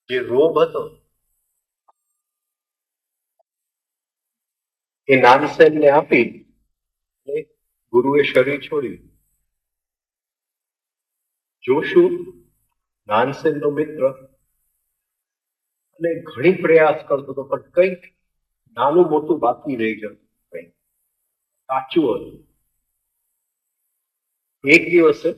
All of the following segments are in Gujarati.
જે રોબ હતો એ નાનસેનને આપી અને ગુરુએ શરીર છોડ્યું. જોશુ નાનસેનનો મિત્ર અને ઘણી પ્રયાસ કરતો હતો, પણ કંઈક નાનું મોટું બાકી રહી જતું, કંઈક કાચું હતું. એક દિવસે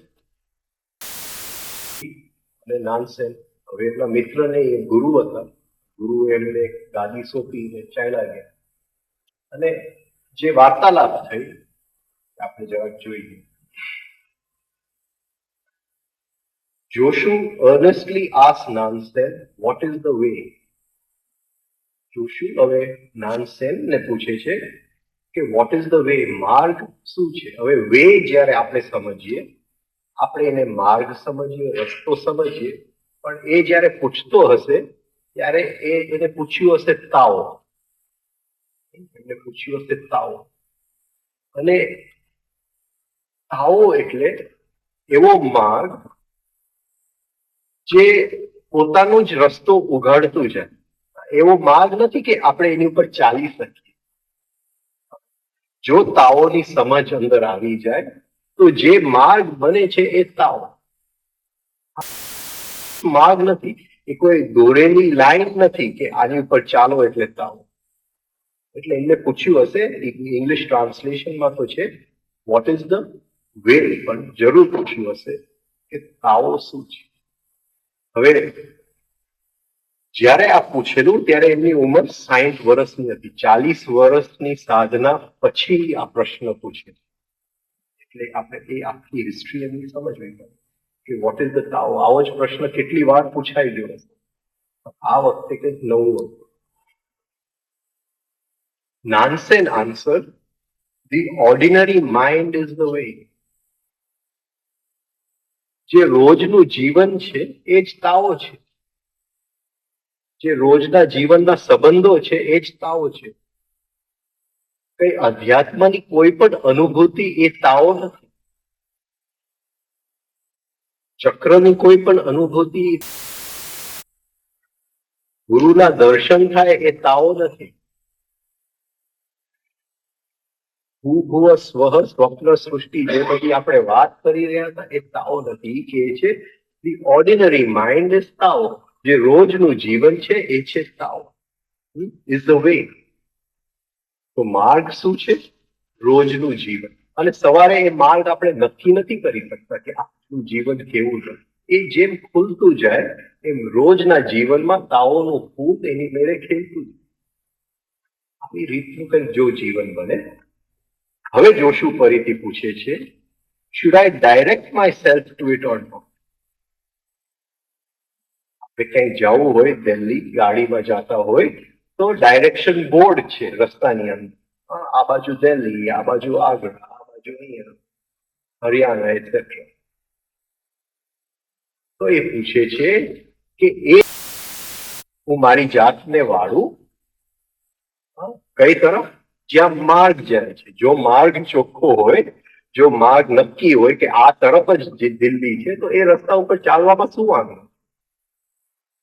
અને નાનસેન, હવે એમના મિત્રને એ ગુરુ હતા, ગુરુએ એમને ગાદી સોંપીને ચાલ્યા ગયા. અને જે વાર્તાલાપ થઈ આપણે જરાક જોઈએ. Joshu earnestly asked Nansen, "What is the way?" જોશુ હવે નાનસેનને પૂછે છે કે વોટ ઇઝ ધ વે, માર્ગ શું છે. હવે વે જ્યારે આપણે સમજીએ, આપણે એને માર્ગ સમજીએ, રસ્તો સમજીએ, પણ એ જ્યારે પૂછતો હશે ત્યારે એને પૂછ્યું હશે તાઓ, એમને પૂછ્યું હશે તાઓ. અને તાઓ એટલે એવો માર્ગ જે પોતાનો જ રસ્તો ઉઘાડતું જાય. એવો માર્ગ નથી કે આપણે એની ઉપર ચાલી શકીએ. જો તાઓની સમજ અંદર આવી જાય તો જે માર્ગ બને છે એ તાઓ. માર્ગ નથી, એ કોઈ દોરેલી લાઈન નથી કે આની ઉપર ચાલો એટલે તાઓ. એટલે એમને પૂછ્યું હશે, ઇંગ્લિશ ટ્રાન્સલેશનમાં તો છે વોટ ઇઝ ધ વે, પણ જરૂર પૂછ્યું હશે કે તાઓ શું છે. હવે જ્યારે આ પૂછેલું ત્યારે એમની ઉંમર 60 વર્ષની હતી. 40 વર્ષની સાધના પછી આ પ્રશ્ન પૂછે. એટલે આપણે એ આખી હિસ્ટ્રી એમની સમજવી પડે કે વોટ ઇઝ ધ તાઓ. આવો જ પ્રશ્ન કેટલી વાર પૂછાઈ ગયો હશે, આ વખતે કંઈક નવું હતું. નાનસેન answer, "The ordinary mind is the way." જે રોજનું જીવન છે એ જ તાઓ છે. જે રોજના જીવનના સંબંધો છે એ જ તાઓ છે. કઈ અધ્યાત્મની કોઈ પણ અનુભૂતિ એ તાઓ નથી. ચક્રની કોઈ પણ અનુભૂતિ, ગુરુના દર્શન થાય એ તાઓ નથી. ભૂભુવ સ્વઃ સ્વપ્ન સૃષ્ટિ જે બધી આપણે વાત કરી રહ્યા હતા એ તાઓ નથી. કે છે ધી ઓર્ડિનરી માઇન્ડ ઇઝ તાઓ. જે રોજનું જીવન છે એ છે તાઓ, ઇઝ ધ વે. તો માર્ગ શું છે? રોજનું જીવન. અને સવારે એ માર્ગ આપણે નક્કી નથી કરી શકતા કે આપણું જીવન કેવું છે. એ જેમ ખુલતું જાય એમ રોજના જીવનમાં તાઓનું ભૂત એની મેળે ખેલતું જાય. આવી રીતનું કંઈક જો જીવન બને. હવે જોશુ ફરીથી પૂછે છે, "Should I direct myself to it or not?" આપણે ક્યાંય જવું હોય, દિલ્હી ગાડીમાં જતા હોય તો ડાયરેક્શન બોર્ડ છે રસ્તાની અંદર. આ બાજુ દિલ્હી, આ બાજુ આગ્રા, આ બાજુ અહીંયા હરિયાણા એટસેટ્રા. તો એ પૂછે છે કે એ હું મારી જાતને વાળું કઈ તરફ? જ્યાં માર્ગ જાય છે. જો માર્ગ ચોખ્ખો હોય, જો માર્ગ નક્કી હોય કે આ તરફ જ દિલ્હી છે, તો એ રસ્તા ઉપર ચાલવામાં શું વાંધો?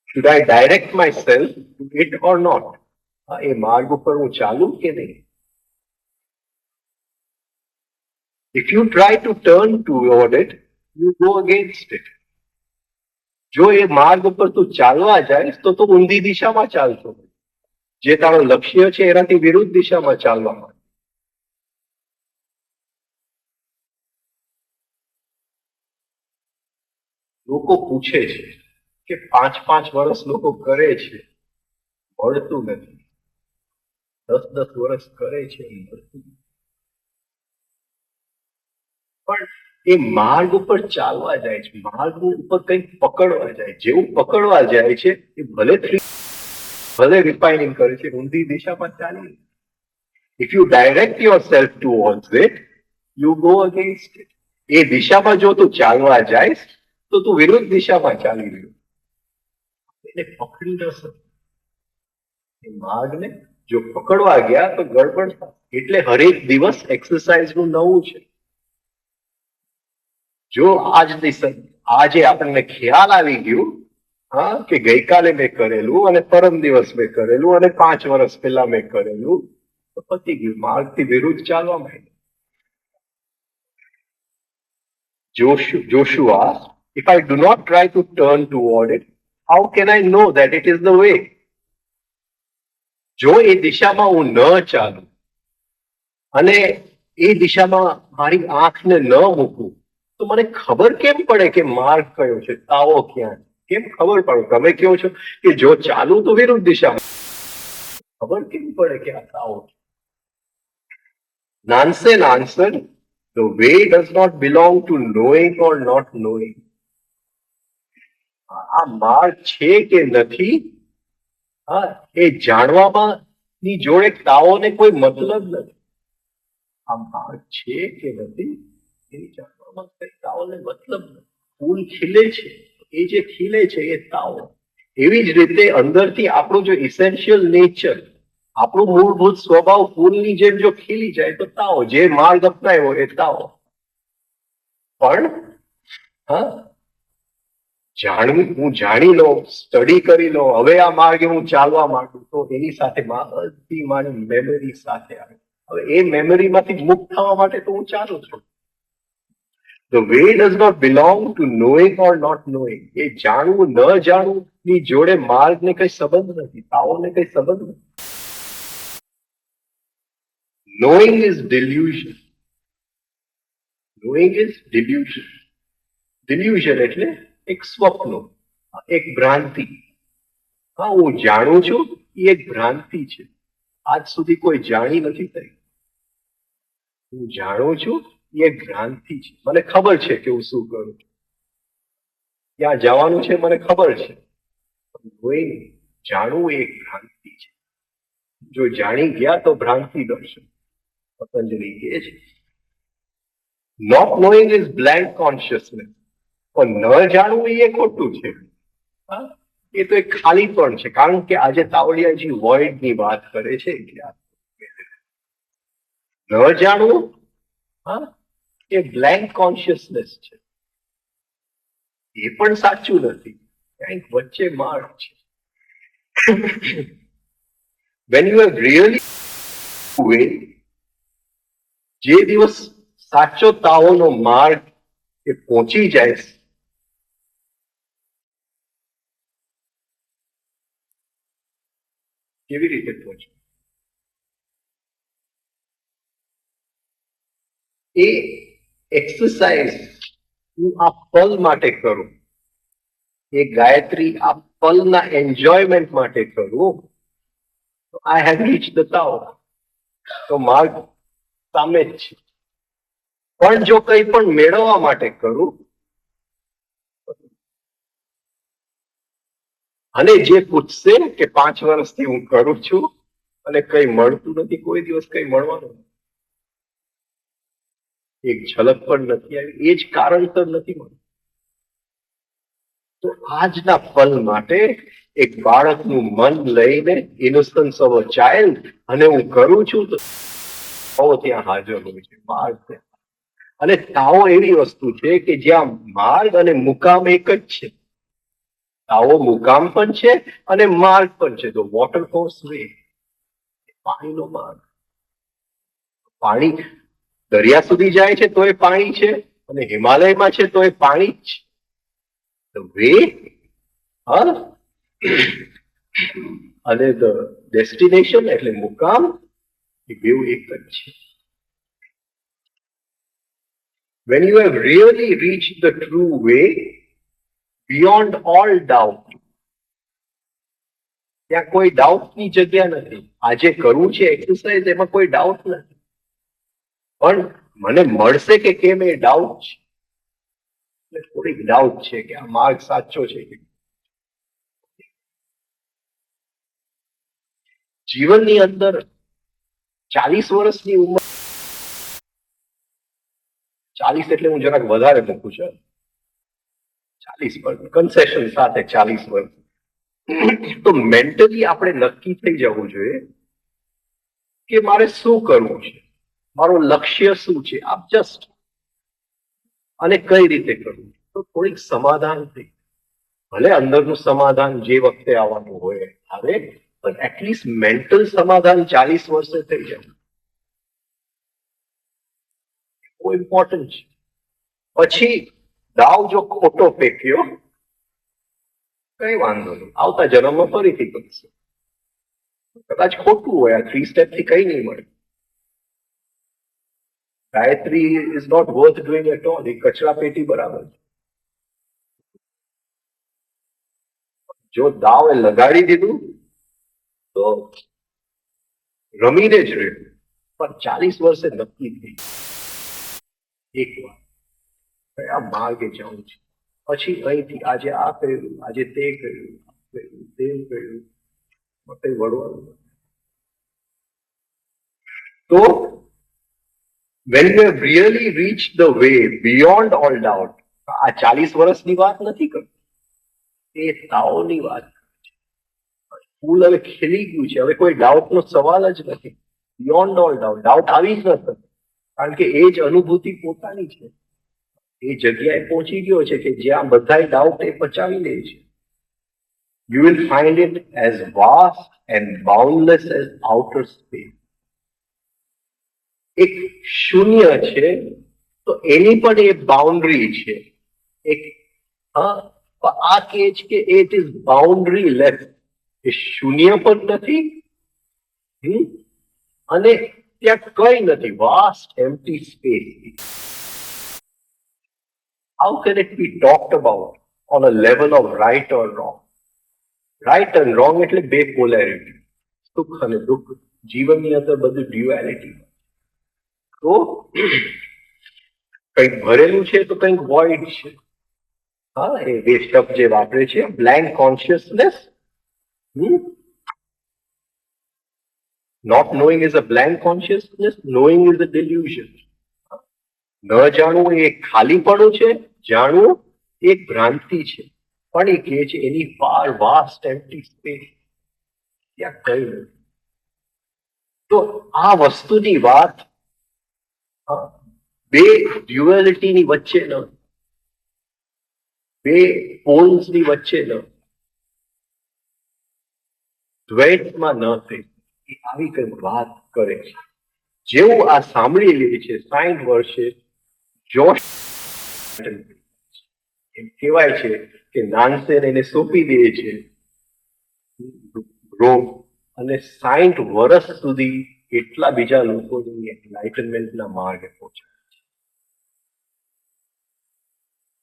Should I direct myself to it or not? એ માર્ગ ઉપર હું ચાલું કે નહીં? If you try to turn toward it, you go against it. જો એ માર્ગ ઉપર તું ચાલવા જાય તો તું ઊંધી દિશામાં ચાલતો, જે તારો લક્ષ્ય છે એનાથી વિરુદ્ધ દિશામાં ચાલવા માંડે. લોકો પૂછે છે કે 5-5 વર્ષ લોકો કરે છે, મળતું નથી. 10-10 વર્ષ કરે છે, મળતું નથી. પણ એ માર્ગ ઉપર ચાલવા જાય છે, માર્ગ ઉપર કંઈક પકડવા જાય, જેવું પકડવા જાય છે એ ભલે રિફાઇનિંગ કરે છે, ઊંધી દિશામાં ચાલી. If you direct yourself towards it, you go against it. એ દિશામાં જો તું ચાલવા જાય તો તું વિરુદ્ધ દિશામાં ચાલી રહ્યો. એને પકડી ન શકે. એ માર્ગને જો પકડવા ગયા તો ગડબડ થાય. એટલે હરેક દિવસ એક્સરસાઇઝ નું નવું છે. જો આજે આપણને ખ્યાલ આવી ગયું, હા, કે ગઈકાલે મેં કરેલું અને પરમ દિવસ મેં કરેલું અને 5 વર્ષ પહેલા મેં કરેલું, તો પતી ગયું. માર્ગથી વિરુદ્ધ ચાલવા માંડ્યું. Joshua, if I do not try to turn toward it, how can I know that it is the way? જો એ દિશામાં હું ન ચાલું અને એ દિશામાં મારી આંખને ન મૂકું તો મને ખબર કેમ પડે કે માર્ગ કયો છે, તાવો ક્યાં છે? કેમ ખબર પડે? તમે કહો છો કે જો ચાલુ તો વિરુદ્ધ દિશામાં, ખબર કેમ પડે કે આ તાવો છે? Nansen answered, the way does not belong to knowing or not knowing. આ માર્ગ છે કે નથી, હા, એ જાણવામાં ની જોડે તાવોને કોઈ મતલબ નથી. આ માર્ગ છે કે નથી એ જાણવામાં કઈ તાવોને મતલબ નથી. ફૂલ ખીલે છે, એ જે ખીલે છે એ તાવો. એવી જ રીતે અંદરથી આપણું જો ઇસેન્શિયલ નેચર, આપણું મૂળભૂત સ્વભાવ ફૂલની જેમ જો ખીલી જાય તો તાવો. જે માર્ગ અપનાવ્યો એ તાવો. પણ હા, હું જાણી લઉં, સ્ટડી કરી લઉં, હવે આ માર્ગે હું ચાલવા માંગુ તો એની સાથે બધી મારી મેમરી સાથે આવે. હવે એ મેમરીમાંથી મુક્ત થવા માટે તો હું ચાલું છું. The way does not belong to knowing or not knowing. એ જાણવું ન જાણવું ની જોડે માર્ગને કઈ સંબંધ નથી, તાવોને કઈ સંબંધ નથી. Knowing is delusion. Knowing is delusion. Delusion એટલે એક સ્વપ્ન, એક ભ્રાંતિ. હા, હું જાણું છું એ એક ભ્રાંતિ છે. આજ સુધી કોઈ જાણી નથી થઈ. હું જાણું છું એ એક ભ્રાંતિ છે. મને ખબર છે કે હું શું કરું છું, ક્યાં જવાનું છે મને ખબર છે. જાણવું એ એક ભ્રાંતિ છે. જો જાણી ગયા તો ભ્રાંતિ દર્શન. પતંજલિ કહે છે not knowing is blank consciousness. પણ ન જાણવું એ ખોટું છે. એ તો એક ખાલી પણ છે. કારણ કે આજે તાવડિયાજી વોઇડ ની વાત કરે છે. ન જાણવું એ બ્લેન્ક કોન્શિયસનેસ છે. એ પણ સાચું નથી, કંઈક વચ્ચે માર્ગ છે. When you have really way, જે દિવસ સાચો તાવોનો માર્ગ એ પહોંચી જાય, કેવી રીતે પહોંચે? એ એક્સરસાઇઝ હું આ પલ માટે કરું, એ ગાયત્રી આ પલના એન્જોયમેન્ટ માટે કરું, આઈ હેવ રીચ ધ તાવ. તો માર્ગ સામે જ છે. પણ જો કંઈ પણ મેળવવા માટે કરું અને જે પૂછશે કે 5 વર્ષથી હું કરું છું અને કઈ મળતું નથી, કોઈ દિવસ કઈ મળવાનું નથી, એક ઝલક પણ નથી આવી, એ જ કારણસર નથી મળતું. તો આજના પલ માટે એક બાળકનું મન લઈને, ઇનોસન્સ ઓફ અ ચાઇલ્ડ, અને હું કરું છું તો તાવો ત્યાં હાજર હોય છે, માર્ગ ત્યાં. અને તાવો એવી વસ્તુ છે કે જ્યાં માર્ગ અને મુકામ એક જ છે. તાવો મુકામ પણ છે અને માર્ગ પણ છે. તો વોટર કોર્સ વે, પાણીનો માર્ગ. પાણી દરિયા સુધી જાય છે તો એ પાણી છે, અને હિમાલયમાં છે તો એ પાણી જ છે. વે અને ધ ડેસ્ટિનેશન એટલે મુકામ, એ બેઉ એક જ છે. When you have really reached the true way, beyond all doubt, ત્યાં કોઈ ડાઉટની જગ્યા નથી. આજે કરવું છે એક્સરસાઇઝ, એમાં કોઈ ડાઉટ નથી. પણ મને મળશે કે કેમ એ ડાઉટ છે. થોડીક ડાઉટ છે કે આ માર્ગ સાચો છે કે જીવનની અંદર 40 વર્ષની ઉંમર, 40 એટલે હું જરાક વધારે મૂકું છું, 40 વર્ષ કન્સેશન સાથે 40 વર્ષ, તો મેન્ટલી આપણે નક્કી થઈ જવું જોઈએ કે મારે શું કરવું છે, મારું લક્ષ્ય શું છે, આપ જસ્ટ અને કઈ રીતે કરવું. તો થોડીક સમાધાન થઈ, ભલે અંદરનું સમાધાન જે વખતે આવવાનું હોય આવે, પણ એટલીસ્ટ મેન્ટલ સમાધાન 40 વર્ષે થઈ જાય, બહુ ઇમ્પોર્ટન્ટ છે. પછી દાવ જો ખોટો ફેંક્યો, કઈ વાંધો નહીં, આવતા જન્મમાં ફરીથી કરશે. કદાચ ખોટું હોય, આ 3 સ્ટેપ થી કઈ નહીં મળે. Gayatri is not worth doing at all, એ કચરા પેટી બરાબર છે. જો દાવ એ લગાડી દીધું તો રમીને જ રહ્યું, પણ 40 વર્ષે નક્કી થઈ એક વાર કયા માર્ગે જવું છે, પછી અહીંથી આજે આ કર્યું, આજે તે કર્યું, તે કર્યું, કઈ વળવાનું. તો when we have really reached the way beyond all doubt, આ 40 વર્ષની વાત નથી કરતી, એ તાઓની વાત છે. ફૂલ હવે ખીલી ગયું છે, હવે કોઈ ડાઉટ નો સવાલ જ નથી. બિયોન્ડ ઓલ ડાઉટ, ડાઉટ આવી જ નથી, કારણ કે એ જ અનુભૂતિ પોતાની છે. એ જગ્યાએ પહોંચી ગયો છે કે જ્યાં બધા ડાઉટ એ પચાવી લે છે. You will find it as vast and boundless as outer space. એક શૂન્ય છે તો એની પણ એ બાઉન્ડ્રી છે. એક આ કે છે કે ઇટ ઇઝ બાઉન્ડ્રી લેસ, એ શૂન્ય પણ નથી અને ત્યાં કઈ નથી, vast empty space. How can it be talked about on a level of right or wrong? Right and wrong એટલે બે પોલેરિટી, સુખ અને દુઃખ. જીવનની અંદર બધું ડ્યુઆલિટી. તો કંઈક ભરેલું છે તો કંઈક વોઇડ છે. હા, એ બે શબ્દ જે વાપરે છે, blank consciousness. Not knowing is a blank consciousness, knowing is a delusion. ન જાણવું એ ખાલીપણું છે, જાણવું એક ભ્રાંતિ છે. પણ એ કહે છે એની ફાર વાસ્ટ એમ્પ્ટી સ્પેસ, ત્યાં કઈ નથી. તો આ વસ્તુની વાત બે ડ્યુઆલિટીની વચ્ચે ન, બે પોલ્સની વચ્ચે ન, દ્વૈતમાં ન થઈ, એ આવી કઈ વાત કરે છે. જેવું આ સાંભળી લે છે 60 વર્ષે, જોશ એમ કહેવાય છે કે નાનસેન એને સોંપી દે છે રોગ, અને 60 વર્ષ સુધી એટલા બીજા લોકોની એન્લાઇટનમેન્ટના માર્ગે પહોંચાય છે.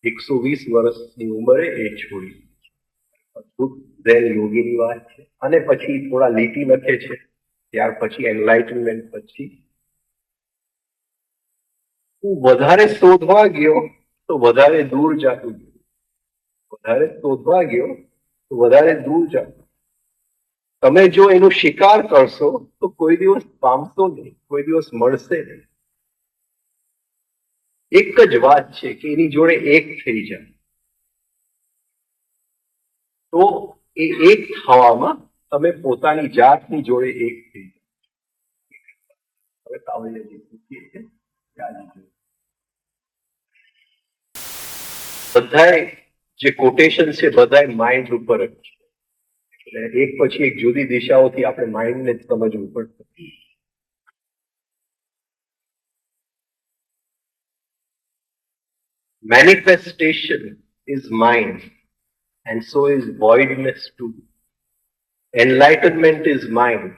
120 વર્ષની ઉંમરે એ છોડી, અદભુત ઝેન યોગીની વાત છે. અને પછી થોડા લીટી લખે છે, ત્યાર પછી એન્લાઇટનમેન્ટ પછી હું વધારે શોધવા ગયો તો વધારે દૂર જાતું ગયું, વધારે શોધવા ગયો તો વધારે દૂર જાતું. તમે જો એનો શિકાર કરશો તો કોઈ દિવસ પામશો નહીં, કોઈ દિવસ મળશે નહીં. એક જ વાત છે કે એની જોડે એક થઈ જાય, તો એ એક થવામાં તમે પોતાની જાતની જોડે એક થઈ જાય. હવે કાવડિયાજી પૂછીએ છે બધાય જે કોટેશન છે બધાય માઇન્ડ ઉપર જ છે, એટલે એક પછી એક જુદી દિશાઓથી આપણે માઇન્ડને જ સમજવું પડશે. Manifestation is mind, and so is voidness too. Enlightenment is mind,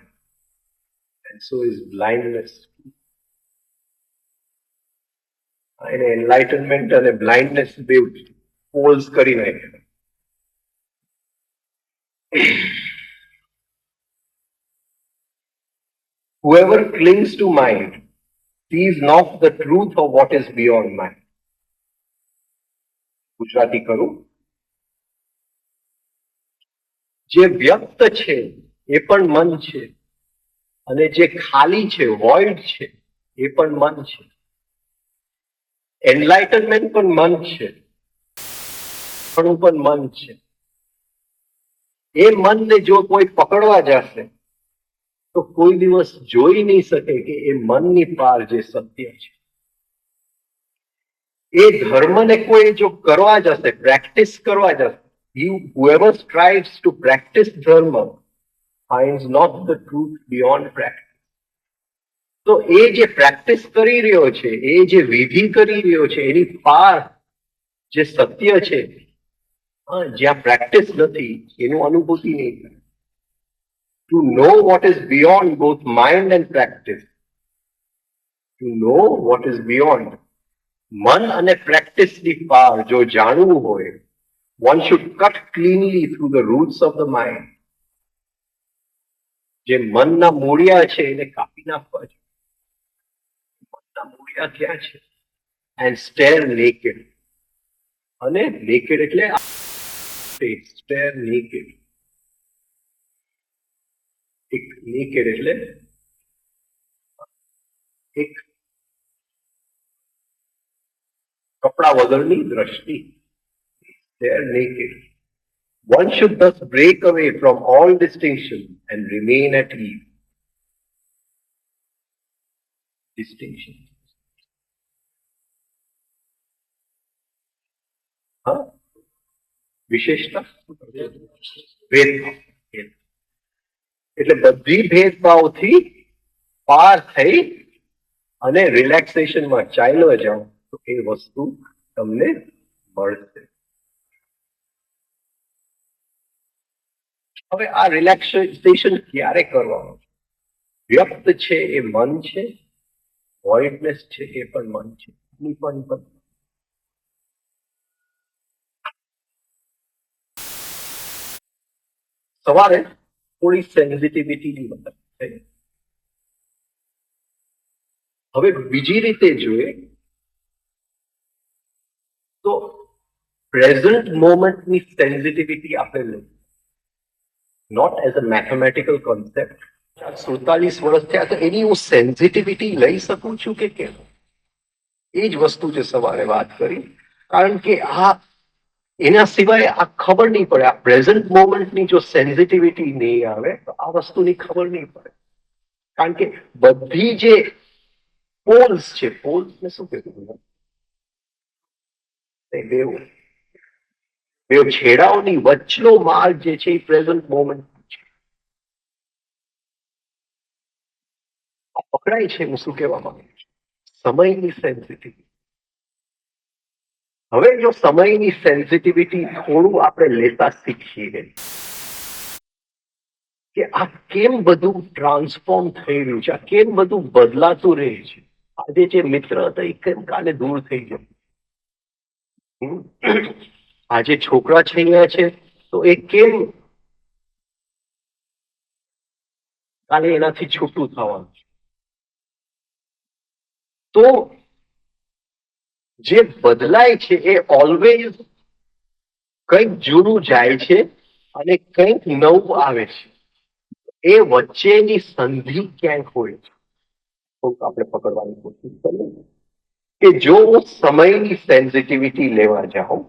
and so is blindness too. એને એનલાઇટનમેન્ટ અને બ્લાઇન્ડનેસ બે પોલ્સ કરી નાખ્યા. Whoever clings to mind sees not the truth of what is beyond mind. Gujarati કરું. જે વ્યક્ત છે એ પણ મન છે, અને જે ખાલી છે, વોઇડ છે, એ પણ મન છે. એનલાઇટનમેન્ટ પણ મન છે, પણ મન છે. એ મનને જો કોઈ પકડવા જશે તો કોઈ દિવસ જોઈ નહીં શકે કે એ મનની પાર જે સત્ય છે. એ ધર્મને કોઈ જો કરવા જશે, પ્રેક્ટિસ કરવા જશે, whoever strives to practice dharma finds not the truth beyond practice. તો એ જે પ્રેક્ટિસ કરી રહ્યો છે, એ જે વિધિ કરી રહ્યો છે, એની પાર જે સત્ય છે, જ્યાં પ્રેક્ટિસ નથી એનું અનુભૂતિ નહીં થાય. To know what is beyond both mind and practice, to know what is beyond મન અને પ્રેક્ટિસની પાર જો જાણવું હોય, one should cut cleanly through the roots of the mind. જે મનના મૂળિયા છે એને કાપી નાખવા છે. મનના મૂળિયા ક્યાં છે? And stare naked. અને naked એટલે stare naked. એક naked એટલે એક કપડા વગરની દ્રષ્ટિ. Stare naked. One should thus break away from all distinction and remain at ease. Distinction. હા, વિશેષતા, ભેદભાવ. એટલે બધી ભેદભાવથી પાર થઈ અને રિલેક્સેશનમાં ચાલ્યો જાઓ તો એ વસ્તુ તમને મળશે. હવે આ રિલેક્સેશન ક્યારે કરવાનું? વ્યક્ત છે એ મન છે, વોઇડનેસ છે એ પણ મન છે. સવારે થોડી સેન્સિટિવિટીની વાત થઈ. હવે બીજી રીતે જોઈએ તો પ્રેઝન્ટ મોમેન્ટની સેન્સિટિવિટી આપણે લઈએ, not as a mathematical concept. 47 વર્ષ થયા તો એની હું સેન્સિટિવિટી લઈ શકું છું કે કેમ? એ જ વસ્તુ જે સવારે વાત કરી. કારણ કે એના સિવાય આ ખબર નહીં પડે. આ પ્રેઝન્ટ મોમેન્ટની જો સેન્સિટિવિટી નહીં આવે તો આ વસ્તુની ખબર નહીં પડે. કારણ કે બધી જે પોલ્સ છે, પોલ્સ ને શું કહેવું, બે છેડાઓની વચ્ચનો માર્ગ જે છે એ પ્રેઝન્ટ મોમેન્ટ છે. પકડાય છે. હું શું કહેવા માંગુ છું? સમયની સેન્સિટિવિટી. હવે જો સમયની સેન્સિટિવિટી થોડું આપણે લેતા શીખીએ કે આ કેમ બધું ટ્રાન્સફોર્મ થઈ રહ્યું છે, આ કેમ બધું બદલાતું રહે છે. આજે જે મિત્ર હતા એ કેમ કાલે દૂર થઈ જાય. આજે છોકરા છે અહીંયા છે તો એ કેમ કાલે એનાથી છૂટું થવાનું છે. તો જે બદલાય છે એ ઓલવેઝ કંઈક જૂનું જાય છે અને કંઈક નવું આવે છે. એ વચ્ચેની સંધિ ક્યાંક હોય છે. આપણે પકડવાની કોશિશ કરીએ કે જો હું સમયની સેન્સિટિવિટી લેવા જાઉં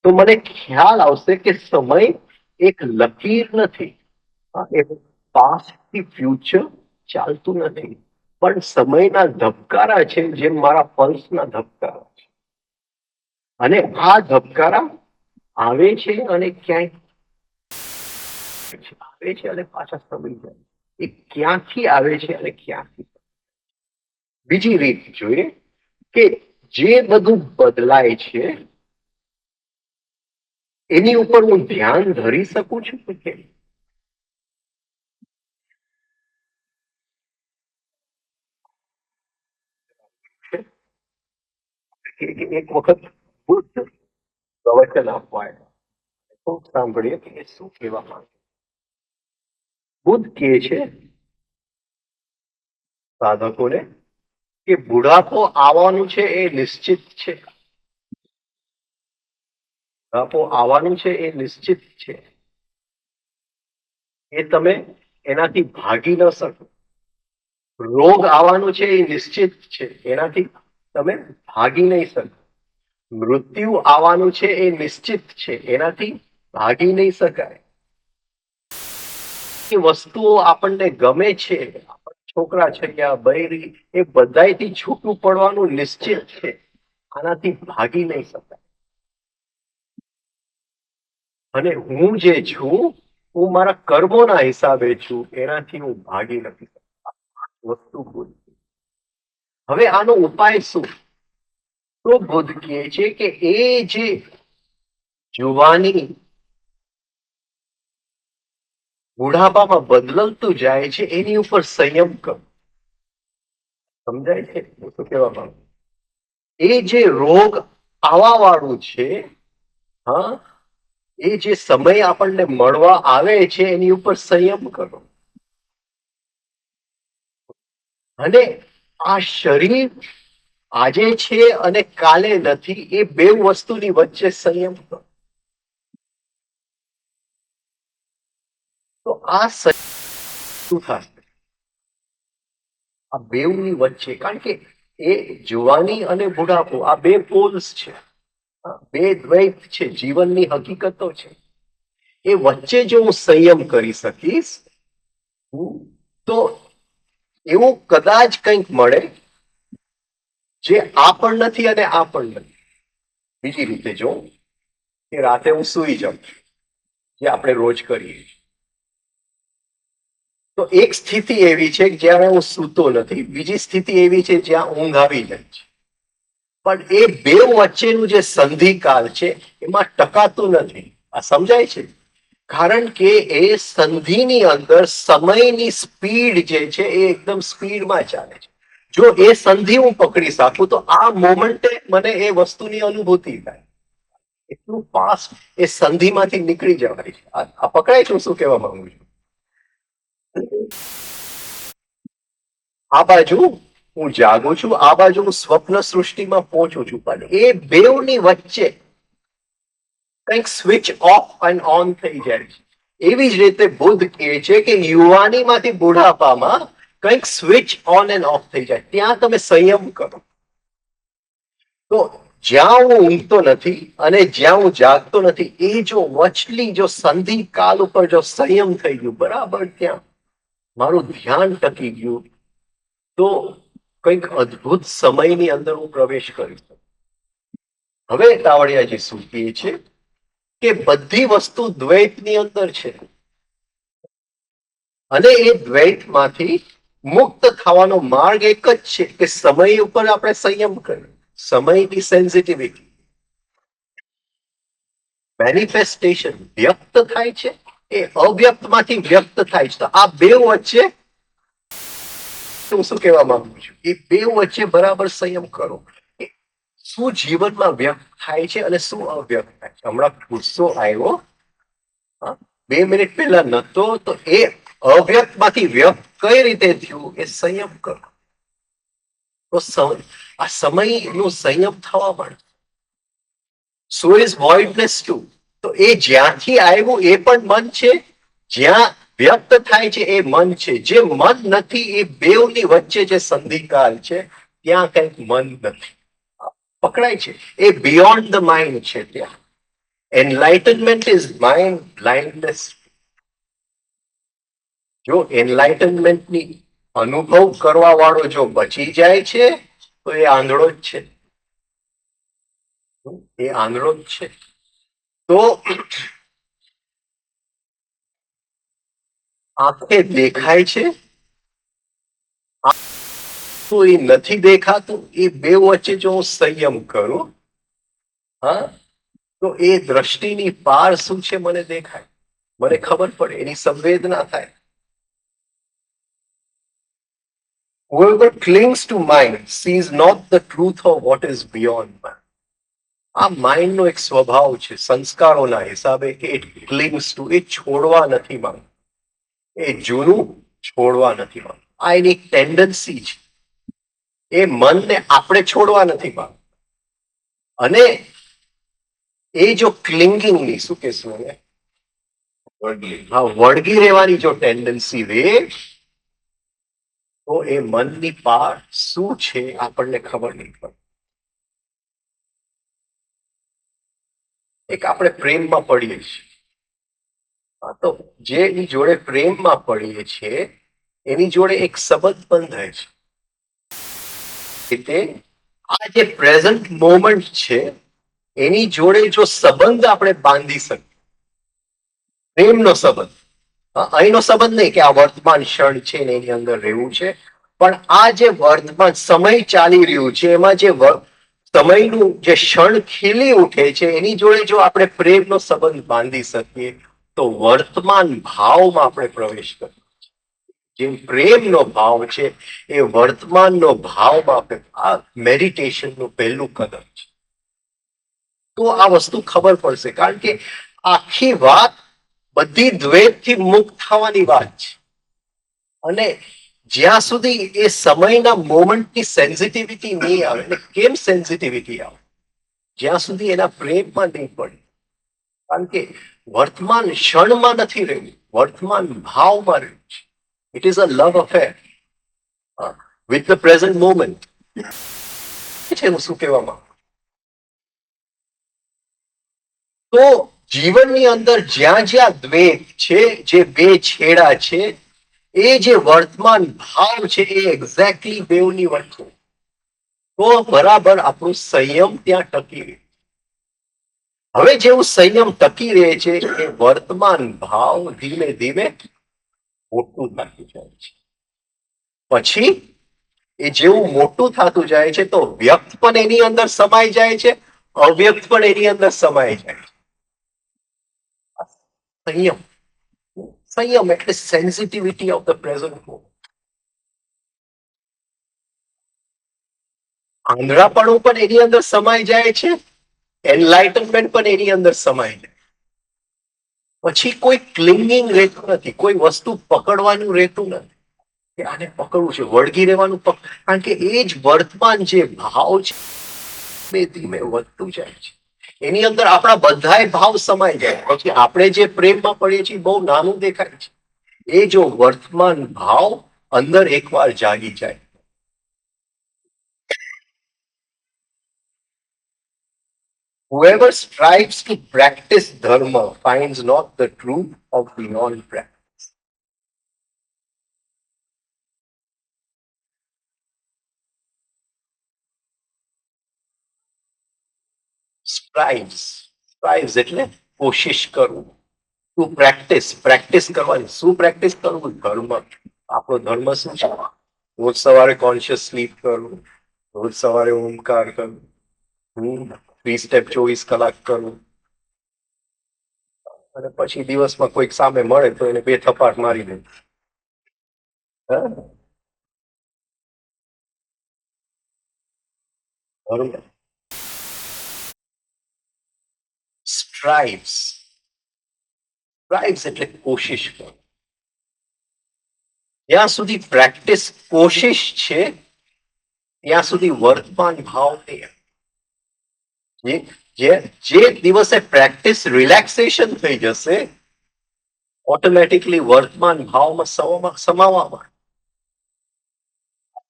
તો મને ખ્યાલ આવશે કે સમય એક લકીર નથી, એ પાસ્ટ થી ફ્યુચર ચાલતું નથી, પણ સમયના ધબકારા છે, જેમ મારા પલ્સના ધબકારા છે. અને આ ધબકારા આવે છે અને ક્યાંક આવે છે અને પાછા સમી જાય. એ ક્યાંથી આવે છે અને ક્યાંથી. બીજી રીત જોઈએ કે જે બધું બદલાય છે એની ઉપર હું ધ્યાન ધરી શકું છું કે કેમ? એક વખત બુદ્ધ પ્રવચન આપવા સાંભળીએ કે શું કહેવા માંગે. બુદ્ધ કહે છે સાધકોને કે બુઢાપો આવવાનું છે એ નિશ્ચિત છે. બુઢાપો આવવાનું છે એ નિશ્ચિત છે, એ તમે એનાથી ભાગી ન શકો. રોગ આવવાનું છે એ નિશ્ચિત છે, એનાથી તમે ભાગી નહીં શકો. મૃત્યુ આવવાનું છે એ નિશ્ચિત છે, એનાથી ભાગી નહીં શકાય. એ વસ્તુઓ આપણને ગમે છે, છોકરા છૈયા બૈરી, એ બધાથી છૂટું પડવાનું નિશ્ચિત છે, આનાથી ભાગી નહીં શકાય. અને હું જે છું, હું મારા કર્મોના હિસાબે છું, એનાથી હું ભાગી નથી શકતા. વસ્તુ ભૂલ. હવે આનો ઉપાય શું? તો બુદ્ધ કહે છે કે એ જે જુવાની બુઢાપામાં બદલતું જાય છે, એની ઉપર સંયમ કરો. સમજાય છે શું કહેવા માંગુ? એ જે રોગ આવવા વાળું છે, હા, એ જે સમય આપણને મળવા આવે છે, એની ઉપર સંયમ કરો. અને આ શરીર આજે છે અને કાલે નથી, એ બે વસ્તુની વચ્ચે સંયમ કરો. તો આ શું થશે? આ બેવની વચ્ચે, કારણ કે એ જુવાની અને બુઢાપો આ બે પોલ્સ છે, બે દ્વૈત છે, જીવનની હકીકતો છે. એ વચ્ચે જો હું સંયમ કરી શકીશ તો એવું કદાચ કંઈક મળે જે આ પણ નથી અને આ પણ નથી. બીજી રીતે જો કે રાતે હું સૂઈ જાઉં, જે આપણે રોજ કરીએ, તો એક સ્થિતિ એવી છે કે જ્યારે હું સૂતો નથી, બીજી સ્થિતિ એવી છે જ્યાં ઊંઘ આવી જાય છે. પણ એ બે વચ્ચેનું જે સંધિકાલ છે એમાં ટકાતું નથી. આ સમજાય છે? કારણ કે એ સંધિની અંદર સમયની સ્પીડ જે છે એ એકદમ સ્પીડમાં ચાલે છે. જો એ સંધિ હું પકડી શકું તો આ મોમેન્ટે મને એ વસ્તુની અનુભૂતિ થાય. એટલું ફાસ્ટ એ સંધિમાંથી નીકળી જવાય છે. આ પકડાય છે? શું કહેવા માંગુ છું? આ બાજુ હું જાગું છું, આ બાજુ હું સ્વપ્ન સૃષ્ટિમાં પહોંચું છું, પણ એ બેવની વચ્ચે કંઈક સ્વિચ ઓફ એન્ડ ઓન થઈ જાય છે. એવી જ રીતે બુદ્ધ કહે છે કે યુવાનીમાંથી બુઢાપામાં કંઈક સ્વિચ ઓન એન્ડ ઓફ થઈ જાય, ત્યાં તમે સંયમ કરો. તો જ્યાં હું ઊંઘતો નથી અને જ્યાં હું જાગતો નથી, એ જો વચલી જો સંધિ કાલ ઉપર જો સંયમ થઈ ગયું, બરાબર ત્યાં મારું ધ્યાન ટકી ગયું, તો કંઈક અદ્ભુત સમયની અંદર હું પ્રવેશ કરી શકું. હવે તાવડિયાજી શું કહે છે કે બધી વસ્તુ દ્વૈતની અંદર છે અને એ દ્વૈતમાંથી મુક્ત થવાનો માર્ગ એક જ છે કે સમય ઉપર આપણે સંયમ કરીએ. સમયની સેન્સિટિવિટી, મેનિફેસ્ટેશન વ્યક્ત થાય છે, એ અવ્યક્તમાંથી વ્યક્ત થાય છે. તો આ બે વચ્ચે હું શું કહેવા માંગુ છું, એ બે વચ્ચે બરાબર સંયમ કરો. શું જીવનમાં વ્યક્ત થાય છે અને શું અવ્યક્ત થાય છે. હમણાં ગુસ્સો આવ્યો, 2 મિનિટ પહેલા નતો, તો એ અવ્યક્તમાંથી વ્યક્ત કઈ રીતે થયું એ સંયમ કરો. તો આ સમયનું સંયમ થવા માંડે. સો ઇઝ વોઇડનેસ ટુ, તો એ જ્યાંથી આવ્યું એ પણ મન છે, જ્યાં વ્યક્ત થાય છે એ મન છે. જે મન નથી એ બેવની વચ્ચે જે સંધિકાલ છે, ત્યાં કંઈક મન નથી. પકડાય છે? એ બિયોન્ડ ધ માઇન્ડ છે. ત્યાં એનલાઇટનમેન્ટ ઇઝ માઇન્ડ બ્લાઇન્ડનેસ. જો એનલાઇટનમેન્ટની અનુભવ કરવા વાળો જો બચી જાય છે તો એ આંધળો જ છે. એ આંધળો જ છે. તો આંખે દેખાય છે તો એ નથી દેખાતું, એ બે વચ્ચે જો હું સંયમ કરું, હા, તો એ દ્રષ્ટિની પાર શું છે મને દેખાય, મને ખબર પડે, એની સંવેદના થાય. Whoever clings to mind sees not the truth of what is beyond mind. આ માઇન્ડનો એક સ્વભાવ છે સંસ્કારોના હિસાબે કે ઇટ ક્લિંગ્સ ટુ, એ છોડવા નથી માંગતું, એ જૂનું છોડવા નથી માંગતું. આ એની ટેન્ડન્સી છે. એ મનને આપણે છોડવા નથી માંગતા. અને એ જો ક્લિંગિંગની શું કહેશું એને, હા, વળગી રહેવાની જો ટેન્ડન્સી રહે તો એ મનની પાર શું છે આપણને ખબર નહીં પડે. એક આપણે પ્રેમમાં પડીએ છીએ, તો જેની જોડે પ્રેમમાં પડીએ છીએ એની જોડે એક સંબંધ બંધાય છે. એટલે આ જે પ્રેઝન્ટ મોમેન્ટ છે એની જોડે જો સંબંધ આપણે બાંધી શકીએ, પ્રેમનો સંબંધ, અહીંનો સંબંધ નહીં કે આ વર્તમાન ક્ષણ છે ને એની અંદર રહેવું છે, પણ આ જે વર્તમાન સમય ચાલી રહ્યું છે એમાં જે સમયનું જે ક્ષણ ખીલી ઉઠે છે એની જોડે જો આપણે પ્રેમનો સંબંધ બાંધી શકીએ તો વર્તમાન ભાવમાં આપણે પ્રવેશ કરીએ. જે પ્રેમનો ભાવ છે એ વર્તમાનનો ભાવમાં આપણે, આ મેડિટેશનનું પહેલું કદમ છે. તો આ વસ્તુ ખબર પડશે, કારણ કે આખી વાત બધી દ્વૈતથી મુક્ત થવાની વાત છે. અને જ્યાં સુધી એ સમયના મોમેન્ટની સેન્સિટિવિટી નહીં આવે, એટલે કેમ સેન્સિટિવિટી આવે, જ્યાં સુધી એના પ્રેમમાં નહીં પડે. કારણ કે વર્તમાન ક્ષણમાં નથી રહેવું, વર્તમાન ભાવમાં રહેવું છે. It is a love affair with the present moment છે. હું શું કહેવા માંગુ, તો જીવનની અંદર જ્યાં જ્યાં દ્વૈત છે, જે બે છેડા છે, એ જે વર્તમાન ભાવ છે એ એક્ઝેક્ટલી બેવની વચ્ચે, તો બરાબર આપણું સંયમ ત્યાં ટકી રહે. હવે જેવું સંયમ ટકી રહે છે એ વર્તમાન ભાવ ધીમે ધીમે મોટું થતું જાય છે. પછી એ જેવું મોટું થતું જાય છે તો વ્યક્ત પણ એની અંદર સમાઈ જાય છે, અવ્યક્ત પણ એની અંદર સમાઈ જાય છે. સંયમ, સંયમ એટલે sensitivity of the present moment. આંધળાપણું પણ એની અંદર સમાઈ જાય છે, એનલાઇટનમેન્ટ પણ એની અંદર સમાઈ જાય. પછી કોઈ ક્લિંગિંગ રહેતું નથી, કોઈ વસ્તુ પકડવાનું રહેતું નથી કે આને પકડવું છે, વળગી રહેવાનું, કારણ કે એ જ વર્તમાન જે ભાવ છે એ ધીમે વધતું જાય છે. એની અંદર આપણા બધાય ભાવ સમાઈ જાય. પછી આપણે જે પ્રેમમાં પડીએ છીએ બહુ નાનું દેખાય છે. એ જો વર્તમાન ભાવ અંદર એકવાર જાગી જાય, whoever strives to practice dharma finds not the truth of beyond practice. Strives એટલે કોશિશ કરવું. ટુ પ્રેક્ટિસ કરવાની. શું પ્રેક્ટિસ કરવું? ધર્મ. આપણો ધર્મ શું છે? રોજ સવારે કોન્શિયસ સ્લીપ કરવું, રોજ સવારે ઓમકાર કરવું, 3 સ્ટેપ 24 કલાક કરવું, અને પછી દિવસમાં કોઈક સામે મળે તો એને 2 થપાટ મારી દે. ધર્મ સ્ટ્રાઇવ્સ એટલે કોશિશ કરો. જ્યાં સુધી પ્રેક્ટિસ કોશિશ છે ત્યાં સુધી વર્તમાન ભાવ નહીં. જે દિવસે પ્રેક્ટિસ રિલેક્સેશન થઈ જશે ઓટોમેટિકલી વર્તમાન ભાવમાં સમાવવામાં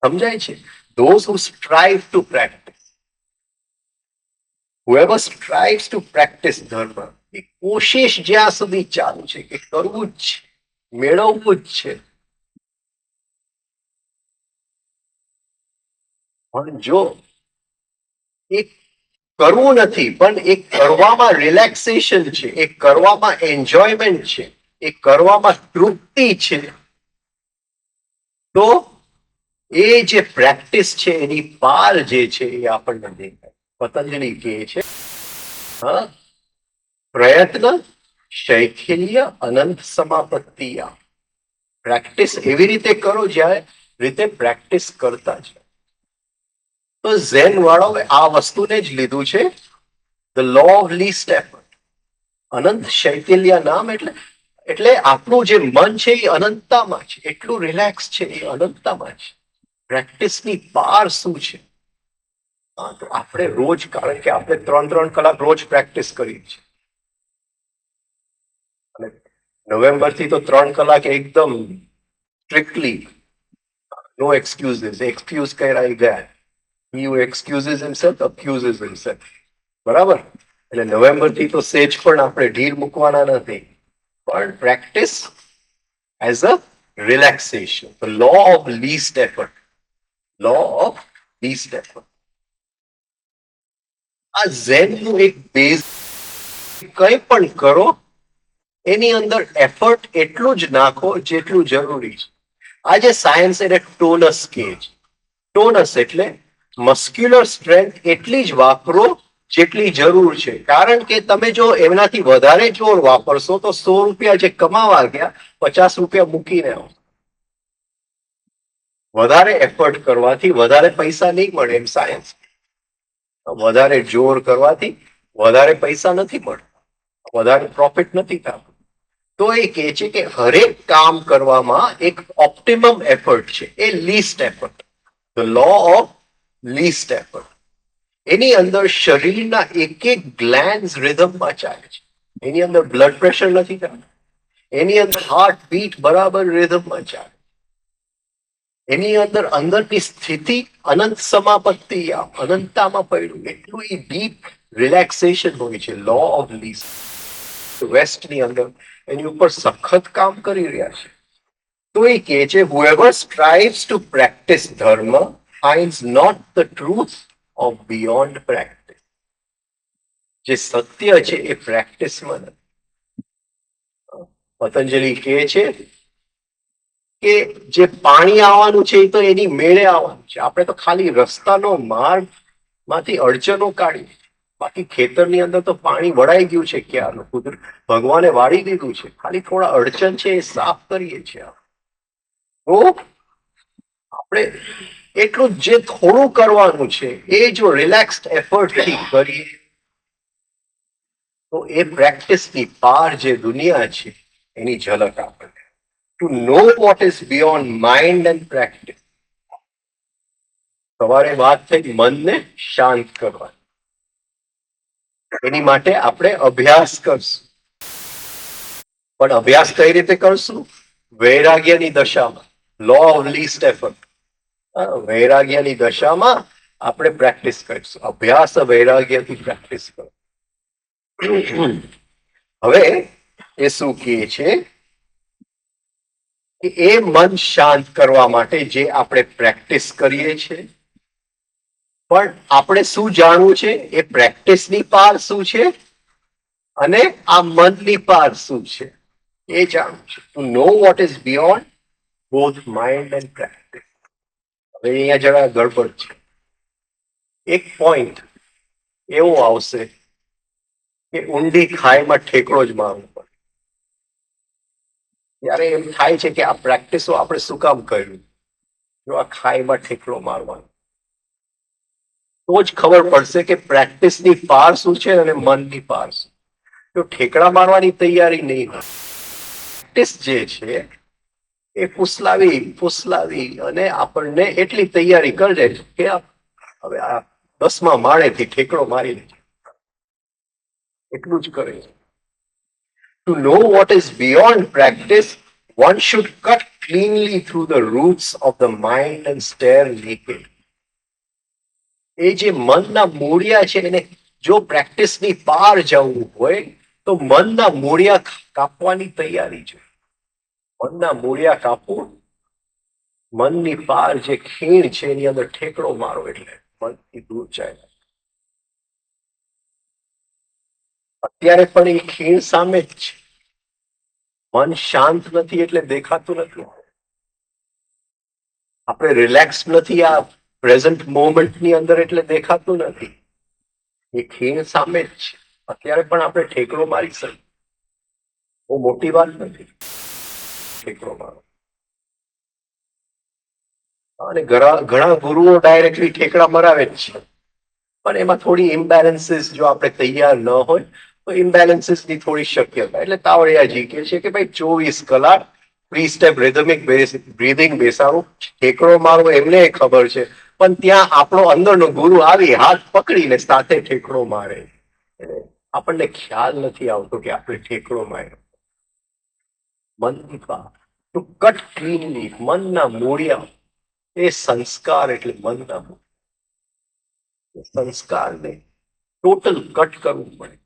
સમજાય છે. Those who strive to practice, whoever strives to practice dharma, એ કોશિશ જ્યાં સુધી ચાલુ છે કે કરવું જ છે, મેળવવું જ છે. પણ જો એ કરવું નથી, પણ એ કરવામાં રિલેક્સેશન છે, એ કરવામાં એન્જોયમેન્ટ છે, એ કરવામાં તૃપ્તિ છે, તો એ જે પ્રેક્ટિસ છે એની પાર જે છે એ આપણને દેખાય. પતંજલિ કહે છે, પ્રયત્ન શૈખિલ્ય અનંત સમાપત્તિ. પ્રેક્ટિસ એવી રીતે કરો જ્યારે રીતે પ્રેક્ટિસ કરતા છે. તો ઝેન વાળાએ આ વસ્તુને જ લીધું છે, the law of least effort. અનંત શૈથિલ્ય નામ એટલે આપણું જે મન છે એ અનંતતામાં છે, એટલું રિલેક્સ છે, એ અનંતતામાં છે. પ્રેક્ટિસની પાર શું છે? હા, તો આપણે રોજ, કારણ કે આપણે 3-3 કલાક રોજ પ્રેક્ટિસ કરીએ છીએ અને નવેમ્બર થી તો 3 કલાક એકદમ સ્ટ્રિક્ટલી નો એક્સક્યુઝીસ, એક્સક્યુઝ કર્યા ગયા. He who excuses himself accuses himself. બરાબર? એટલે નવેમ્બર થી તો સેજ પણ આપણે ઢીલ મૂકવાના નથી, પણ practice as a relaxation. The law of least effort. Law of least effort. આ ઝેન નું એક બેઝ, કંઈ પણ કરો એની અંદર એફર્ટ એટલું જ નાખો જેટલું જરૂરી છે. આજે સાયન્સ એને ટોનસ કહે છે. ટોનસ એટલે મસ્ક્યુલર સ્ટ્રેન્થ એટલી જ વાપરો જેટલી જરૂર છે. કારણ કે તમે જો એમનાથી વધારે જોર વાપરશો તો 100 રૂપિયા જે કમાવા ગયા 50 રૂપિયા મૂકીને આવો. વધારે એફર્ટ કરવાથી વધારે પૈસા નહીં મળે, એમ સાયન્સ. વધારે જોર કરવાથી વધારે પૈસા નથી મળતા, વધારે પ્રોફિટ નથી થતું. તો એ કહે છે કે હરેક કામ કરવામાં એક ઓપ્ટિમમ એફર્ટ છે, એ least effort. The law of least effort. એની અંદર શરીરના એક એક ગ્લેન્ડ રિધમમાં ચાલે છે. એની અંદર બ્લડ પ્રેશર નથી થતું, એની અંદર હાર્ટ બીટ બરાબર રિધમમાં ચાલે, એની અંદર અંદરની સ્થિતિ અનંત સમાપત્તિ, અનંતતામાં પડ્યું એટલું એ ડીપ રિલેક્સેશન હોય છે. લો ઓફ લીસ્ટ વેસ્ટની અંદર એની ઉપર સખત કામ કરી રહ્યા છે. તો એ કહે છે whoever strives to practice dharma finds not the truth of beyond practice. જે સત્ય છે એ પ્રેક્ટિસમાં નથી. પતંજલિ કહે છે કે જે પાણી આવવાનું છે એ તો એની મેળે આવવાનું છે. આપણે તો ખાલી રસ્તાનો માર્ગ માંથી અડચણો કાઢી, બાકી ખેતરની અંદર તો પાણી વળાઈ ગયું છે. ક્યારનું ભગવાને વાળી દીધું છે, ખાલી થોડા અડચણ છે એ સાફ કરીએ છીએ. તો આપણે એટલું જે થોડું કરવાનું છે એ જો રિલેક્સ્ડ એફર્ટથી કરીએ તો એ પ્રેક્ટિસની પાર જે દુનિયા છે એની ઝલક આપણને. To know what is beyond mind and practice. સવારે વાત થઈ મનને શાંત કરવા, એની માટે આપણે અભ્યાસ કરશું. પણ અભ્યાસ કઈ રીતે કરશું? વૈરાગ્યની દશામાં, લો ઓફ લીસ્ટ એફર્ટ. વૈરાગ્યની દશામાં આપણે પ્રેક્ટિસ કરીશું. અભ્યાસ વૈરાગ્યથી પ્રેક્ટિસ કરો. હવે એ શું કહે છે કે એ મન શાંત કરવા માટે જે આપણે પ્રેક્ટિસ કરીએ છીએ, પણ આપણે શું જાણવું છે? એ પ્રેક્ટિસની પાર શું છે અને આ મનની પાર શું છે એ જાણવું છે. To know what is beyond both mind and practice. હવે અહીંયા જરા ગડબડ છે. એક પોઈન્ટ એવો આવશે કે ઊંડી ખાઈમાં ઠેકડો જ મારવો પડે. ત્યારે એમ થાય છે કે આ પ્રેક્ટિસો આપણે શું કામ કર્યું? જો આ ખાઈમાં ઠેકડો મારવાનો, તો જ ખબર પડશે કે પ્રેક્ટિસની પાર શું છે અને મનની પાર શું. જો ઠેકડા મારવાની તૈયારી નહીં હોય, પ્રેક્ટિસ જે છે એ ફૂસલાવી અને આપણને એટલી તૈયારી કરે કે હવે આ 10મા માળેથી ઠેકડો મારી લે, એટલું જ કરે. To know what is beyond practice, one should cut cleanly through the roots of the mind and stare naked. એ જે મનના મૂળિયા છે એને જો પ્રેક્ટિસની પાર જવું હોય તો મનના મૂળિયા કાપવાની તૈયારી છે. મનના મૂળિયા કાપવું, મનની પાર જે ખીણ છે એની અંદર ઠેકડો મારો એટલે મનથી દૂર જાય. અત્યારે પણ એ ખીણ સામે જ છે. મન શાંત નથી એટલે દેખાતું નથી. આપણે રિલેક્સ નથી આ પ્રેઝન્ટ મોમેન્ટની અંદર એટલે દેખાતું નથી. એ ખીણ સામે જ છે. અત્યારે પણ આપણે ઠેકડો મારી શકીએ, બહુ મોટી વાત નથી ઠેકડો મારો. અને ઘણા ગુરુઓ ડાયરેક્ટલી ઠેકડા મરાવે જ છે, પણ એમાં થોડી ઇમ્બેલેન્સીસ જો આપણે તૈયાર ન હોય તો ઇમ્બેલેન્સીસની થોડી શક્યતા. એટલે તાવડિયાજી કહે છે કે ભાઈ 24 કલાક 3 સ્ટેપ રિધમિક બ્રીધિંગ બેસાડું. ઠેકડો મારવો એમને ખબર છે, પણ ત્યાં આપણો અંદરનો ગુરુ આવી હાથ પકડીને સાથે ઠેકડો મારે. આપણને ખ્યાલ નથી આવતો કે આપણે ઠેકડો માર્યો. મનની વાત ટુ કટ ક્લીનલી, મનના મૂળિયા, એ સંસ્કાર એટલે મનના સંસ્કારને ટોટલ કટ કરવું પડે.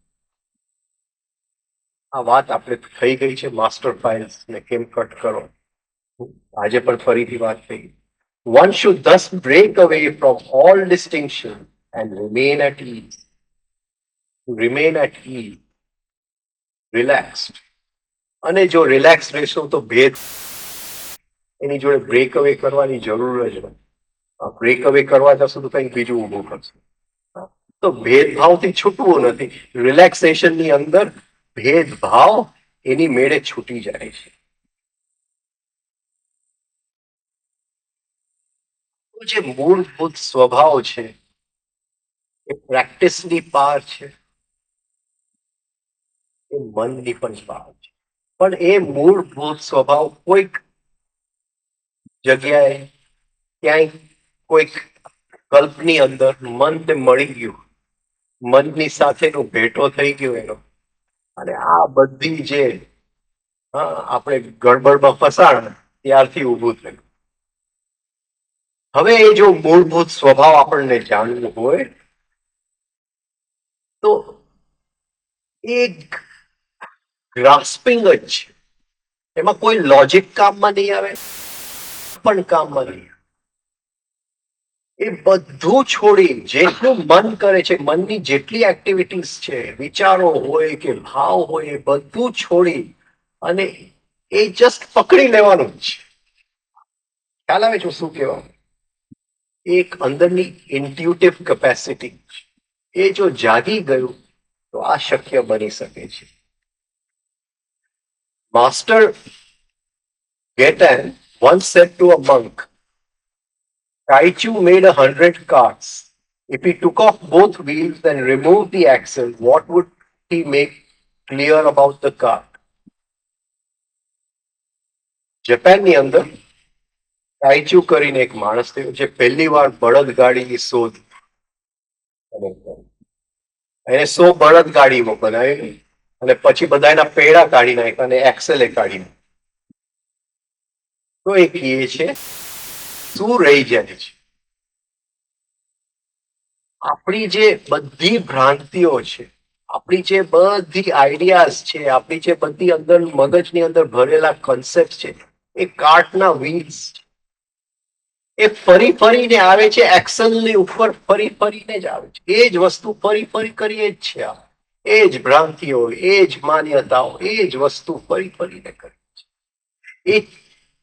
આ વાત આપણે થઈ ગઈ છે માસ્ટર ફાઇલ્સ ને કેમ કટ કરો. આજે પણ ફરીથી વાત થઈ. One should thus break away from all distinction and remain at ease. Remain at ease, relaxed. અને જો રિલેક્સ રહેશો તો ભેદ એની જોડે બ્રેક અવે કરવાની જરૂર જ નથી. બ્રેક અવે કરવા જશો તો કંઈક બીજું ઊભું કરશે. તો ભેદભાવથી છૂટવું નથી. રિલેક્સેશનની અંદર ભેદભાવ એની મેળે છૂટી જાય છે. જે મૂળભૂત સ્વભાવ છે એ પ્રેક્ટિસની પાર છે, એ મનની પણ પાર છે. પણ એ મૂળભૂત સ્વભાવ કોઈક જગ્યાએ ક્યાંય કોઈક કલ્પની અંદર મનને મળી ગયું, મનની સાથેનો ભેટો થઈ ગયો એનો, અને આ બધી જે આપણે ગડબડમાં ફસાણ ત્યારથી ઊભું થયું. હવે એ જો મૂળભૂત સ્વભાવ આપણને જાણવું હોય તો એક ગ્રાસ્પિંગ જ છે. એમાં કોઈ લોજિક કામમાં નહીં આવે, પણ કામમાં નહીં. એ બધું છોડી જેટલું મન કરે છે, મનની જેટલી એક્ટિવિટીઝ છે, વિચારો હોય કે ભાવ હોય, એ બધું છોડી અને એ જસ્ટ પકડી લેવાનું જ છે. ખ્યાલ આવે છે શું કહેવાનું? એક અંદરની ઇન્ટ્યુટિવ કેપેસિટી, એ જો જાગી ગયું તો આ શક્ય બની શકે છે. Master Gaetan once said to a monk, Taichu made 100 carts. If he took off both wheels and removed the axle, what would he make clear about the cart? જાપાનની અંદર ટાઈચુ કરીને એક માણસ થયો જે પહેલી વાર બળદગાડીની શોધ એને 100 બળદગાડીમાં બનાવી અને પછી બધા એના પેડા કાઢી નાખ્યા અને એક્સેલે કાઢી નાખ્યા. તો એ કહે છે શું રહી જાય છે? આપણી જે બધી ભ્રાંતિઓ છે, આપણી જે બધી આઈડિયાઝ છે, આપણી જે બધી અંદર મગજની અંદર ભરેલા કન્સેપ્ટ છે, એ કાર્ટના વ્હીલ્સ છે. એ ફરી ફરીને આવે છે, એક્સલની ઉપર ફરી ફરીને જ આવે છે. એ જ વસ્તુ ફરી ફરી કરીએ જ છે. એ જ ભ્રાંતિઓ, એ જ માન્યતાઓ, એ જ વસ્તુ ફરી ફરીને કરે છે. એ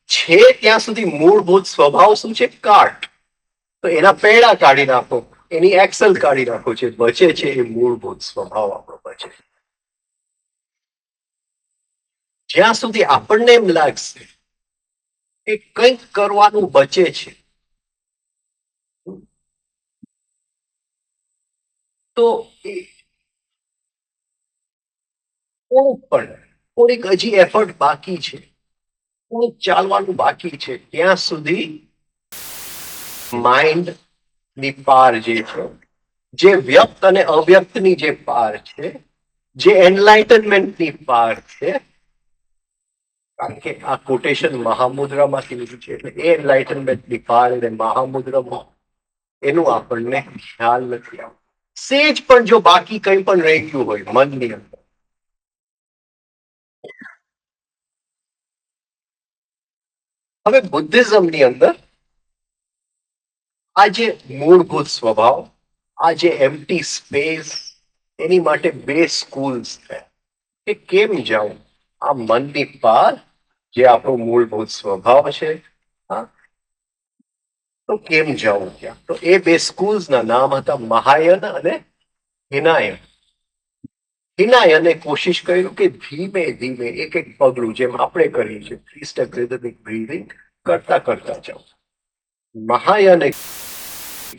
છે ત્યાં સુધી મૂળભૂત સ્વભાવ શું છે? કાર્ટ. તો એના પેડા કાઢી નાખો, એની એક્સલ કાઢી નાખો છે, બચે છે એ મૂળભૂત સ્વભાવ આપણો બચે. જ્યાં સુધી આપણને એમ લાગશે કે કંઈક કરવાનું બચે છે, તો થોડીક હજી એફર્ટ બાકી છે, થોડુંક ચાલવાનું બાકી છે, ત્યાં સુધી માઇન્ડ ની પાર જે છે, જે વ્યક્ત અને અવ્યક્તની જે પાર છે, જે એનલાઇટનમેન્ટની પાર છે, કારણ કે આ કોટેશન મહામુદ્રામાંથી લીધું છે, એટલે એ એનલાઇટનમેન્ટની પાર અને મહામુદ્રામાં એનું આપણને ખ્યાલ નથી આવતો. સેજ પણ જો બાકી કંઈ પણ રહી ગયું હોય મનની અંદર, હવે બુદ્ધિઝમની અંદર આ જે મૂળભૂત સ્વભાવ, આ જે એમ્પ્ટી સ્પેસ, એની માટે 2 સ્કૂલ્સ છે કે કેમ જાઉં આ મનની પાર, જે આપણો મૂળભૂત સ્વભાવ છે, તો કેમ જાઉં ત્યાં? તો એ 2 સ્કૂલ્સના નામ હતા મહાયાન અને હિનાયન. હિનાયને કોશિશ કર્યું કે ધીમે ધીમે એક એક પગલું, જેમ આપણે કરીએ છીએ 3 સ્ટેપ રિધમિક બ્રીથિંગ કરતા કરતા જાઓ. મહાયાને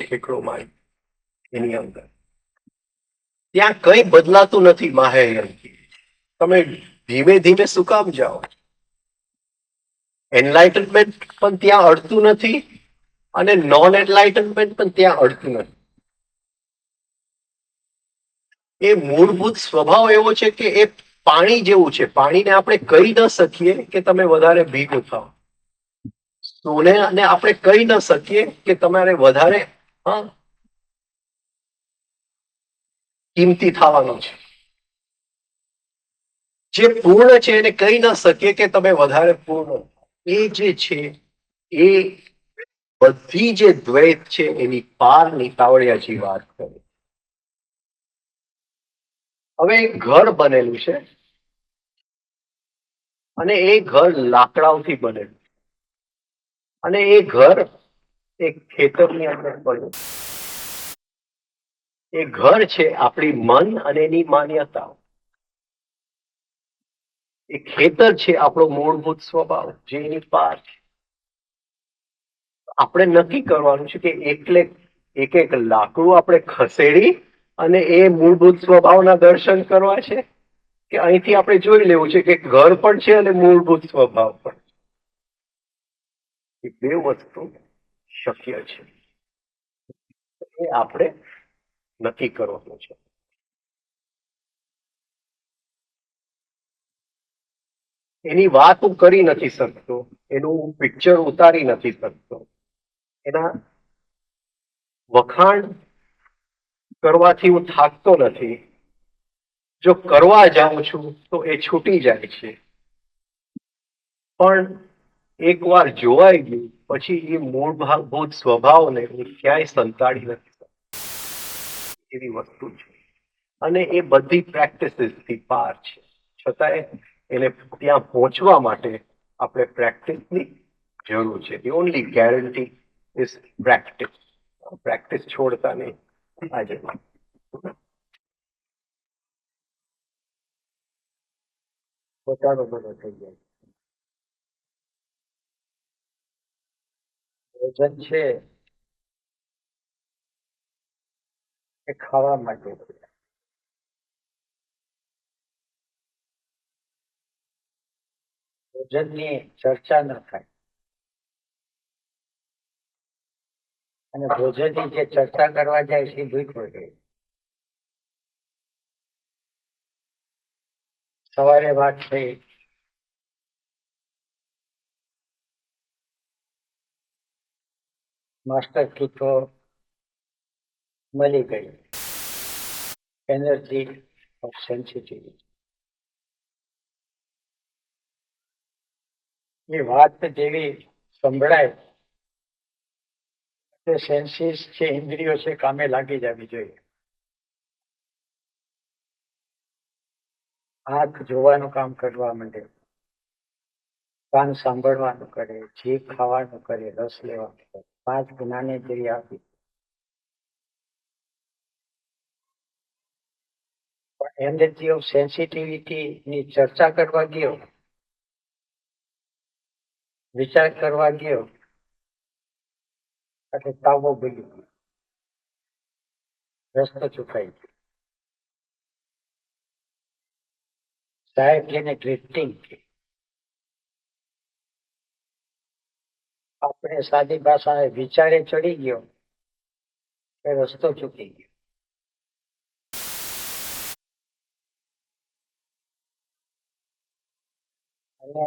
ઠેકડો મારી એની અંદર. ત્યાં કંઈ બદલાતું નથી. મહાયાન તમે ધીમે ધીમે શું કામ જાઓ? એનલાઇટનમેન્ટ પણ ત્યાં અડતું નથી, અને નોન એનલાઇટનમેન્ટ પણ ત્યાં અડતું નથી. એ મૂળભૂત સ્વભાવ એવો છે કે એ પાણી જેવું છે. પાણીને આપણે કહી ન શકીએ કે તમે વધારે ભીગું થાવ. સોને આપણે કહી ન શકીએ કે તમારે વધારે કિંમતી થવાનું છે. જે પૂર્ણ છે એને કહી ન શકીએ કે તમે વધારે પૂર્ણ. એ જે છે એ બધી જે દ્વૈત છે એની પારની કાવડિયાજી વાત કરે. હવે એક ઘર બનેલું છે અને એ ઘર લાકડાઓથી બનેલું અને એ ઘર એક ખેતરની અંદર પડ્યું. એ ઘર છે આપણી મન અને એની માન્યતાઓ. એ ખેતર છે આપણો મૂળભૂત સ્વભાવ જે એની પાર છે. આપણે નક્કી કરવાનું છે કે એટલે એક એક લાકડું આપણે ખસેડી અને એ મૂળભૂત સ્વભાવના દર્શન કરવા છે કે અહીંથી આપણે જોઈ લેવું છે કે ઘર પણ છે અને મૂળભૂત સ્વભાવ પણ. એ બે વસ્તુ શક્ય છે. એ આપણે નક્કી કરવાનું છે. એની વાત હું કરી નથી શકતો, એનું પિક્ચર ઉતારી નથી શકતો, એના વખાણ કરવાથી હું થાકતો નથી. જો કરવા જાઉં છું તો એ છૂટી જાય છે. પણ એકવાર જોવાઈ ગયું પછી એ મૂળભૂત સ્વભાવને હું ક્યાંય સંતાડી નથી શકતો. એવી વસ્તુ છે અને એ બધી પ્રેક્ટિસીસથી પાર છે. છતાંય એને ત્યાં પહોંચવા માટે આપણે પ્રેક્ટિસની જરૂર છે. The only guarantee is practice. Practice છોડતા નહીં. આજે પોતાનો બધો થઈ જાય. ભોજન છે એ ખાવા માટે છે. ભોજનની ચર્ચા ન થાય અને ભોજનની જે ચર્ચા કરવા જાય છે ભૂખ વળગે. સવારે વાત થઈ માસ્ટર કી તો મળી ગઈ એનર્જી ઓફ સેન્સિટિવિટી. એ વાત જેવી સંભળાય તે સેન્સીસ છે, ઇન્દ્રિયો છે, કામે લાગી જવી જોઈએ. આંખ જોવાનું કામ કરવા માંડે, કાન સાંભળવાનું કરે, જીભ ખાવાનું કરે, રસ લેવાનું કરે, 5 જ્ઞાનેન્દ્રિય આપી. પણ એનર્જી ઓફ સેન્સિટિવિટી ની ચર્ચા કરવા ગયો, વિચાર કરવા ગયો એટલે તાવો ભૂલી ગયો, રસ્તો ચૂકાઈ ગયો. સાહેબ જેને ડ્રિફ્ટિંગ કે આપણે સાદી ભાષાએ વિચારે ચડી ગયો એ રસ્તો ચૂકી ગયો. અને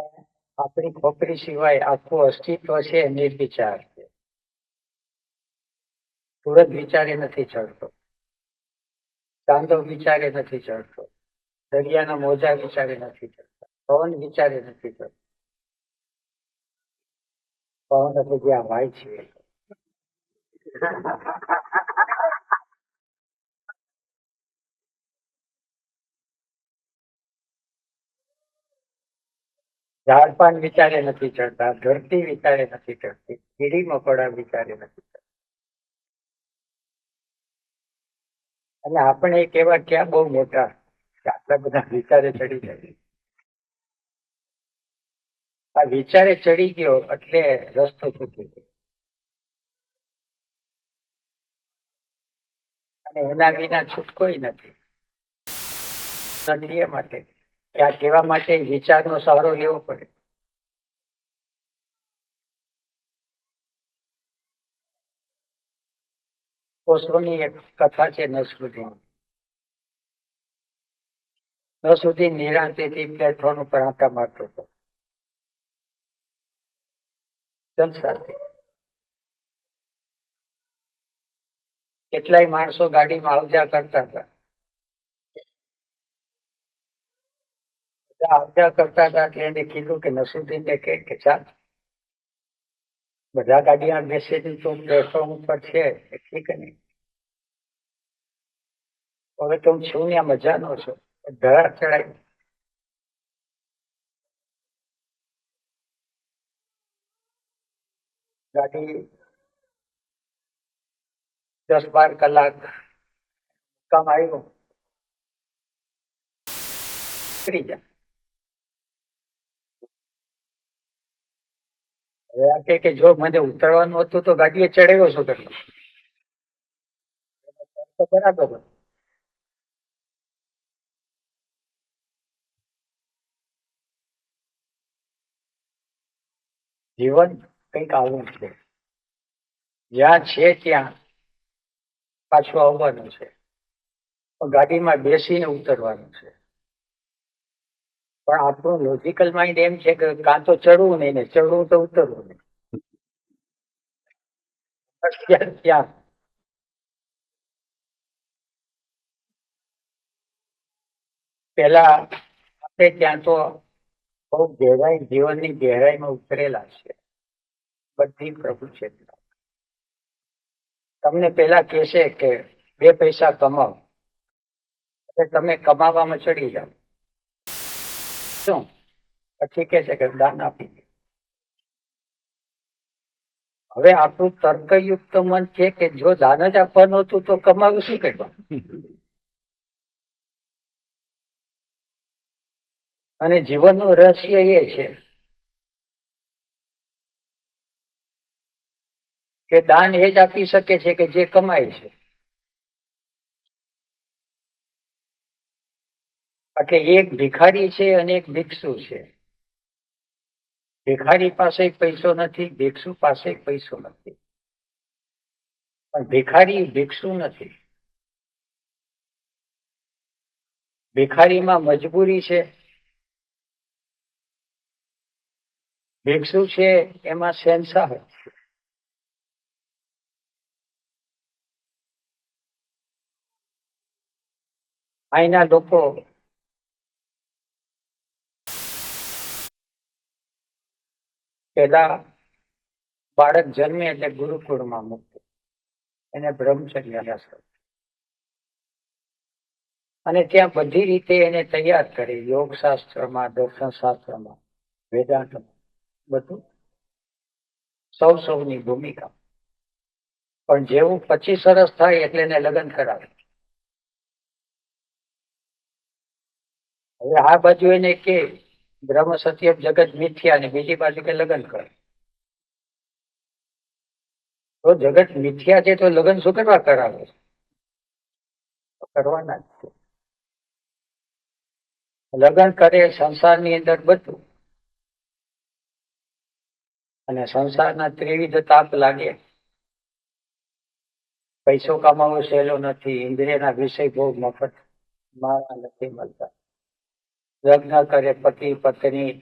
આપણી ખોપરી સિવાય આખું અસ્તિત્વ છે નિર્વિચાર છે. સુરત વિચારે નથી ચડતો, ચાંદો વિચારે નથી ચડતો, દરિયાના મોજા વિચારે નથી ચડતા, પવન વિચારે નથી ચડતો. પવન એટલે જ્યાં વાય છે ઝાડ પાન વિચારે નથી ચડતા, ધરતી વિચારે નથી ચડતી, કીડી મકોડા વિચારે નથી ચડતા. અને આપણે એક એવા ક્યાં બહુ મોટા આટલા બધા વિચારે ચડી જાય. આ વિચારે ચડી ગયો એટલે રસ્તો ચૂકી ગયો અને એના વિના છૂટકોય નથી. એ માટે આ કહેવા માટે વિચારનો સહારો લેવો પડે. ઓશોની એક કથા છે નસરુદ્દીન. નસરુદ્દીન નિરાંતેથી પ્લેટફોર્મ ઉપર આંટા મારતો હતો જલસાથી. કેટલાય માણસો ગાડીમાં આવજા કરતા હતા. આવજા કરતા હતા એટલે એને કીધું કે નસરુદ્દીનને કે ચાલ બધા ગાડીમાં બેસેલી તો પ્લેટફોર્મ ઉપર છે. ઠીક નહીં, હવે તો હું છું ત્યાં મજાનો છું. ધરા ચડાય ગાડી 10-12 કલાક કામ આવ્યું કરી જાય. હવે આ કે જો મને ઉતરવાનું હતું તો ગાડીએ ચડાવ્યો છું કેટલો તો બરાબર. જીવન કંઈક આવું છે, જ્યાં છે ત્યાં પાછું આવવાનું છે, પણ ગાડીમાં બેસીને ઉતરવાનું છે. પણ આપણું લોજિકલ માઇન્ડ એમ છે કે કાં તો ચડવું નહીં ને ચડવું તો ઉતરવું નહીં. ત્યાં પેલા આપણે ત્યાં તો બહુ ગહેરાઈ, જીવનની ગહેરાઈમાં ઉતરેલા છે બધી પ્રભુ છે. તમને પેલા કહેશે કે 2 પૈસા કમાવો, એટલે તમે કમાવામાં ચડી જાઓ. શું પછી કે છે કે દાન આપી દે. હવે આપણું તર્કયુક્ત મન છે કે જો દાન જ આપવાનું હતું તો કમાવું શું કરવા? અને જીવનનું રહસ્ય એ છે કે દાન એ જ આપી શકે છે કે જે કમાય છે. એટલે એક ભિખારી છે અને એક ભિક્ષુ છે. ભિખારી પાસે પૈસો નથી, ભિક્ષુ પાસે પૈસો નથી, પણ ભિખારી ભિક્ષુ નથી. ભિખારીમાં મજબૂરી છે, ભિક્ષુ છે એમાં શહેનશાહ છે. અહીંના લોકો પેલા બાળક જન્મે એટલે ગુરુકુળમાં મૂકે, એને બ્રહ્મચર્ય અને ત્યાં બધી રીતે એને તૈયાર કરે, યોગ શાસ્ત્રમાં, દર્શન શાસ્ત્રમાં, વેદાંતમાં, બધું સૌની ભૂમિકા. પણ જેવું 25 વર્ષ થાય એટલે એને લગ્ન કરાવે. હવે આ બાજુ એને કે બ્રહ્મ સત્ય જગત મિથ્યા, અને બીજી બાજુ કે લગ્ન કરે. તો જગત મિથ્યા છે તો લગ્ન શું કરવા કરાવે? કરવાના જ છે. લગ્ન કરે સંસારની અંદર બધું, અને સંસારના ત્રિવિધ તાપ લાગે. પૈસો કમાવો સહેલો નથી, ઇન્દ્રિયના વિષય બહુ મફત માળા નથી મળતા. લગ્ન કરે પતિ પત્ની,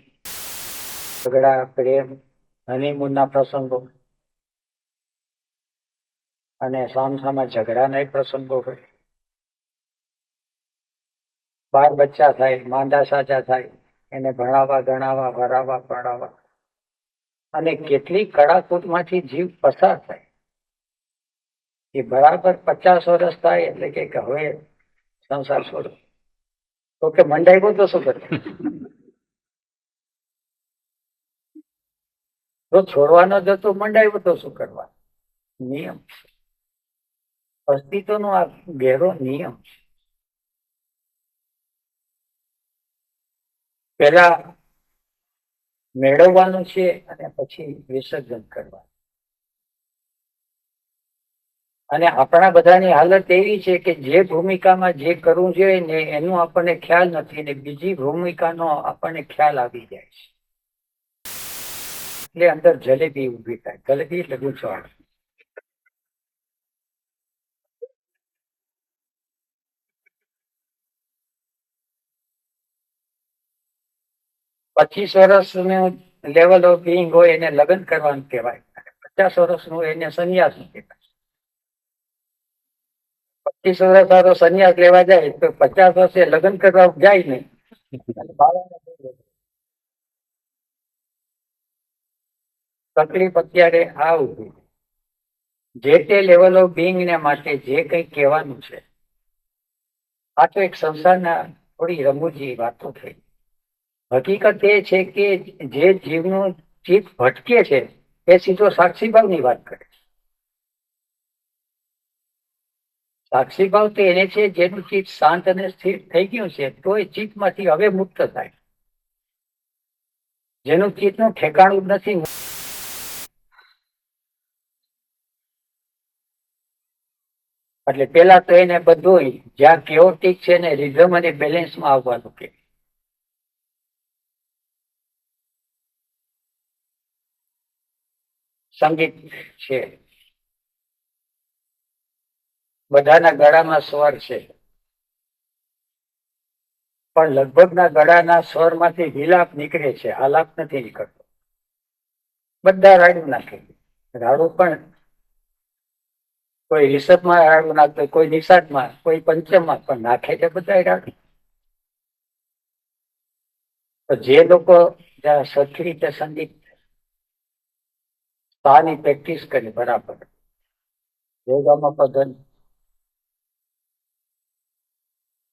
ઝઘડા, પ્રેમ, હનીમૂનના પ્રસંગો, અને સામસામા ઝઘડાના પ્રસંગો હોય. બાળ બચ્ચા થાય, માંદા સાચા થાય, એને ભણાવવા ગણાવવા, ભરાવવા પડાવવા, અને કેટલી કડાકૂટમાંથી જીવ પસાર થાય. એ બરાબર 50 વર્ષ થાય એટલે કે હવે સંસાર છોડો. તો કે મંડાઈ તો શું કરે? તો છોડવાનો જ હતો, મંડાઈ તો શું કરવા? નિયમ છે, અસ્તિત્વનો આ ગહેરો નિયમ છે. પેલા મેળવવાનું છે અને પછી વિસર્જન કરવાનું. અને આપણા બધાની હાલત એવી છે કે જે ભૂમિકામાં જે કરવું જોઈએ ને એનું આપણને ખ્યાલ નથી, ને બીજી ભૂમિકાનો આપણને ખ્યાલ આવી જાય છે. એટલે અંદર જલેબી ઊભી થાય. જલેબી એટલે ગુચવાડ. 25 વર્ષનું લેવલ ઓફ બિંગ હોય એને લગ્ન કરવાનું કહેવાય. 50 વર્ષનું એને સંન્યાસ કહેવાય. 25 વર્ષ વાળો સંન્યાસ લેવા જાય તો 50 વર્ષે લગ્ન કરવા જાય નહીં. તકલીફ અત્યારે આ ઉભી. જે તે લેવલ ઓફ બિંગ ને માટે જે કંઈ કહેવાનું છે, આ તો એક સંસારના થોડી રમૂજી વાતો થઈ. હકીકત એ છે કે જે જીવનું ચિત્ત ભટકે છે એ સીધો સાક્ષીભાવની વાત કરે છે. સાક્ષીભાવ તો એને છે જેનું ચિત્ત શાંત અને સ્થિર થઈ ગયું છે તો એ ચિત્તમાંથી હવે મુક્ત થાય. જેનું ચિત્તનું ઠેકાણું જ નથી, એટલે પેલા તો એને બધું જ્યાં કેઓટિક છે ને રિધમ અને બેલેન્સમાં આવવાનું કે સંગીત છે, બધાના ગળામાં સ્વર છે, પણ લગભગના ગળાના સ્વરમાંથી વિલાપ નીકળે છે, આલાપ નથી નીકળતો. બધા રાડું નાખે. રાડું પણ કોઈ રિષભમાં રાડું નાખતો, કોઈ નિષાદમાં, કોઈ પંચમમાં, પણ નાખે છે બધા રાડું. તો જે લોકો સરખી રીતે સંગીત તાની પ્રેક્ટિસ કરી બરાબર, યોગામાં પધન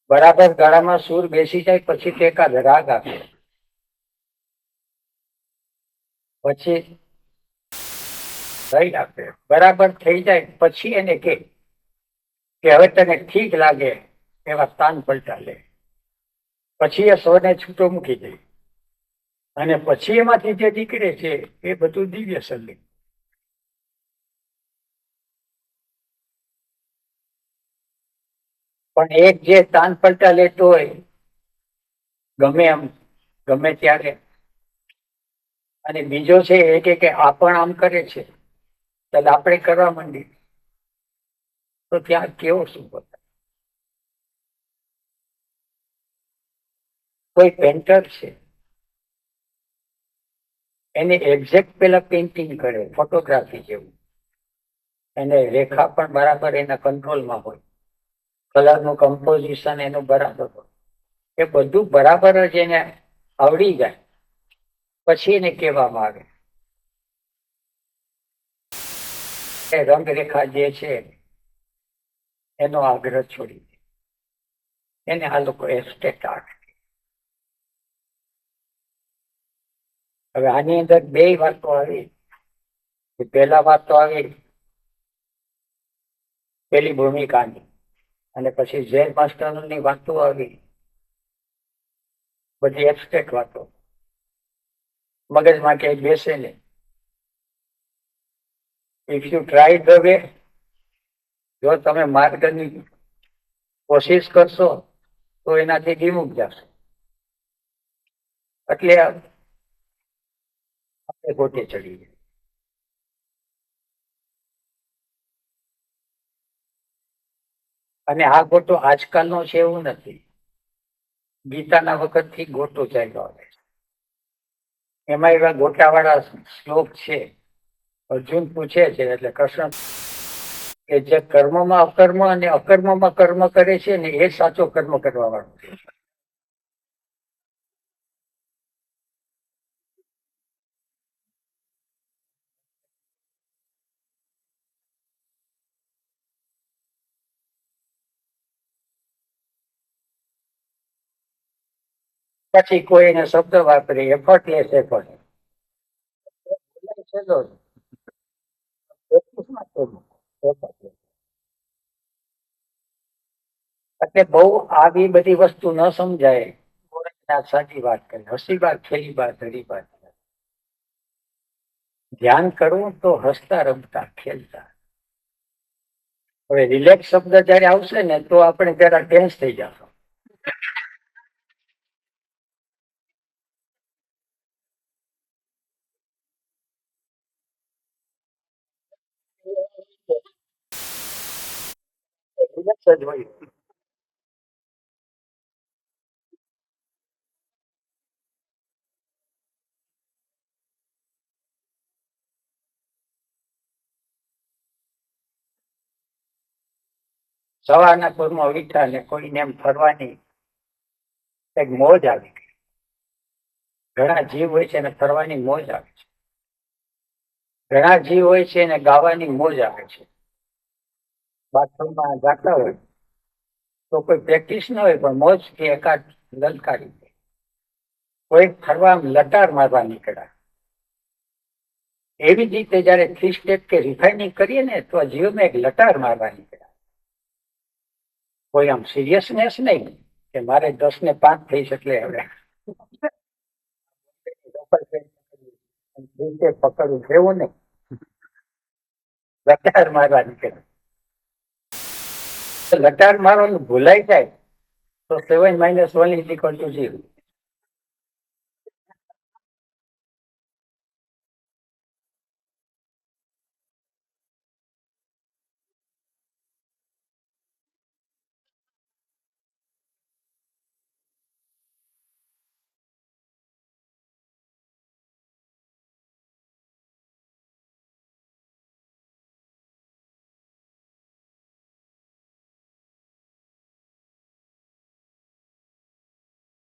બરાબર ગળામાં સૂર બેસી જાય પછી તે એકાદ રાગ આપે, પછી રાઈટ આપે, બરાબર થઈ જાય પછી એને કે હવે તને ઠીક લાગે એવા તાન પલટા લે, પછી એ સ્વરને છૂટો મૂકી દે અને પછી એમાંથી જે નીકળે છે એ બધું દિવ્ય સંગીત. પણ એક જે તાન પલટા લેતો હોય ગમે એમ ગમે ત્યારે, અને બીજો છે એ કે આ પણ આમ કરે છે ચાલ આપણે કરવા માંડીએ, તો ત્યાં કેવો શું બતાવે. કોઈ પેન્ટર છે એને એક્ઝેક્ટ પેલા પેઇન્ટિંગ કરે ફોટોગ્રાફી જેવું, એને રેખા પણ બરાબર એના કંટ્રોલમાં હોય, કલરનું કમ્પોઝિશન એનું બરાબર હોય, એ બધું બરાબર જ એને આવડી જાય પછી એને કહેવામાં આવે એ રંગરેખા જે છે એનો આગ્રહ છોડી દે, એને આ લોકો એસ્ટેટ આર્ટ. હવે આની અંદર બે વાતો આવી. પહેલા વાત તો આવી પેલી ભૂમિકાની, અને પછી ઝેન માસ્ટરની વાતો આવી, બધી એબ્સ્ટ્રેક્ટ વાતો, મગજમાં ક્યાંય બેસે નહીં. If you try the way, જો તમે માર્ગની કોશિશ કરશો તો એનાથી વિમુખ જશો. એટલે આપણે ગોટે ચડી જાય. અને આ ગોટો આજકાલનો છે એવું નથી, ગીતાના વખતથી ગોટો ચાલ્યો આવે છે. એમાં એવા ગોટાવાળા શ્લોક છે. અર્જુન પૂછે છે એટલે કૃષ્ણ કે જે કર્મમાં અકર્મ અને અકર્મમાં કર્મ કરે છે ને એ સાચો કર્મ કરવા વાળો છે. પછી કોઈને શબ્દ વાપરે એફર્ટલેસ એફર્ટ, એટલે બહુ આવી બધી વસ્તુ ન સમજાય. સાચી વાત કરી, હસી બાત ખેલી બાત હરી બાત. ધ્યાન કરવું તો હસતા રમતા ખેલતા. હવે રિલેક્સ શબ્દ જયારે આવશે ને તો આપણે જરા ટેન્સ થઈ જશું. રિલેક્સ જ હોય. સવારના પૂરમાં ઉઠ્યા ને કોઈને એમ ફરવાની એક મોજ આવી ગઈ. ઘણા જીવ હોય છે એને ફરવાની મોજ આવે છે. ઘણા જીવ હોય છે એને ગાવાની મોજ આવે છે. બાથરૂમમાં ગાતા હોય તો કોઈ પ્રેક્ટિસ ન હોય પણ મોજથી એકાદ લલકારી દે. કોઈ ફરવા લટાર મારવા નીકળ્યા. એવી જ રીતે જયારે 3 સ્ટેપ કે રિફાઇનિંગ કરીએ ને તો આ જીવમાં એક લટાર મારવા નીકળ્યા. કોઈ આમ સિરિયસનેસ નહીં કે મારે 10 ને 5 થઈ શકે હવે પકડવું જેવું નહીં. લટાર મારવા નીકળ્યા. લટાર મારવાનું ભૂલાઈ જાય તો 7 - 1 = 0.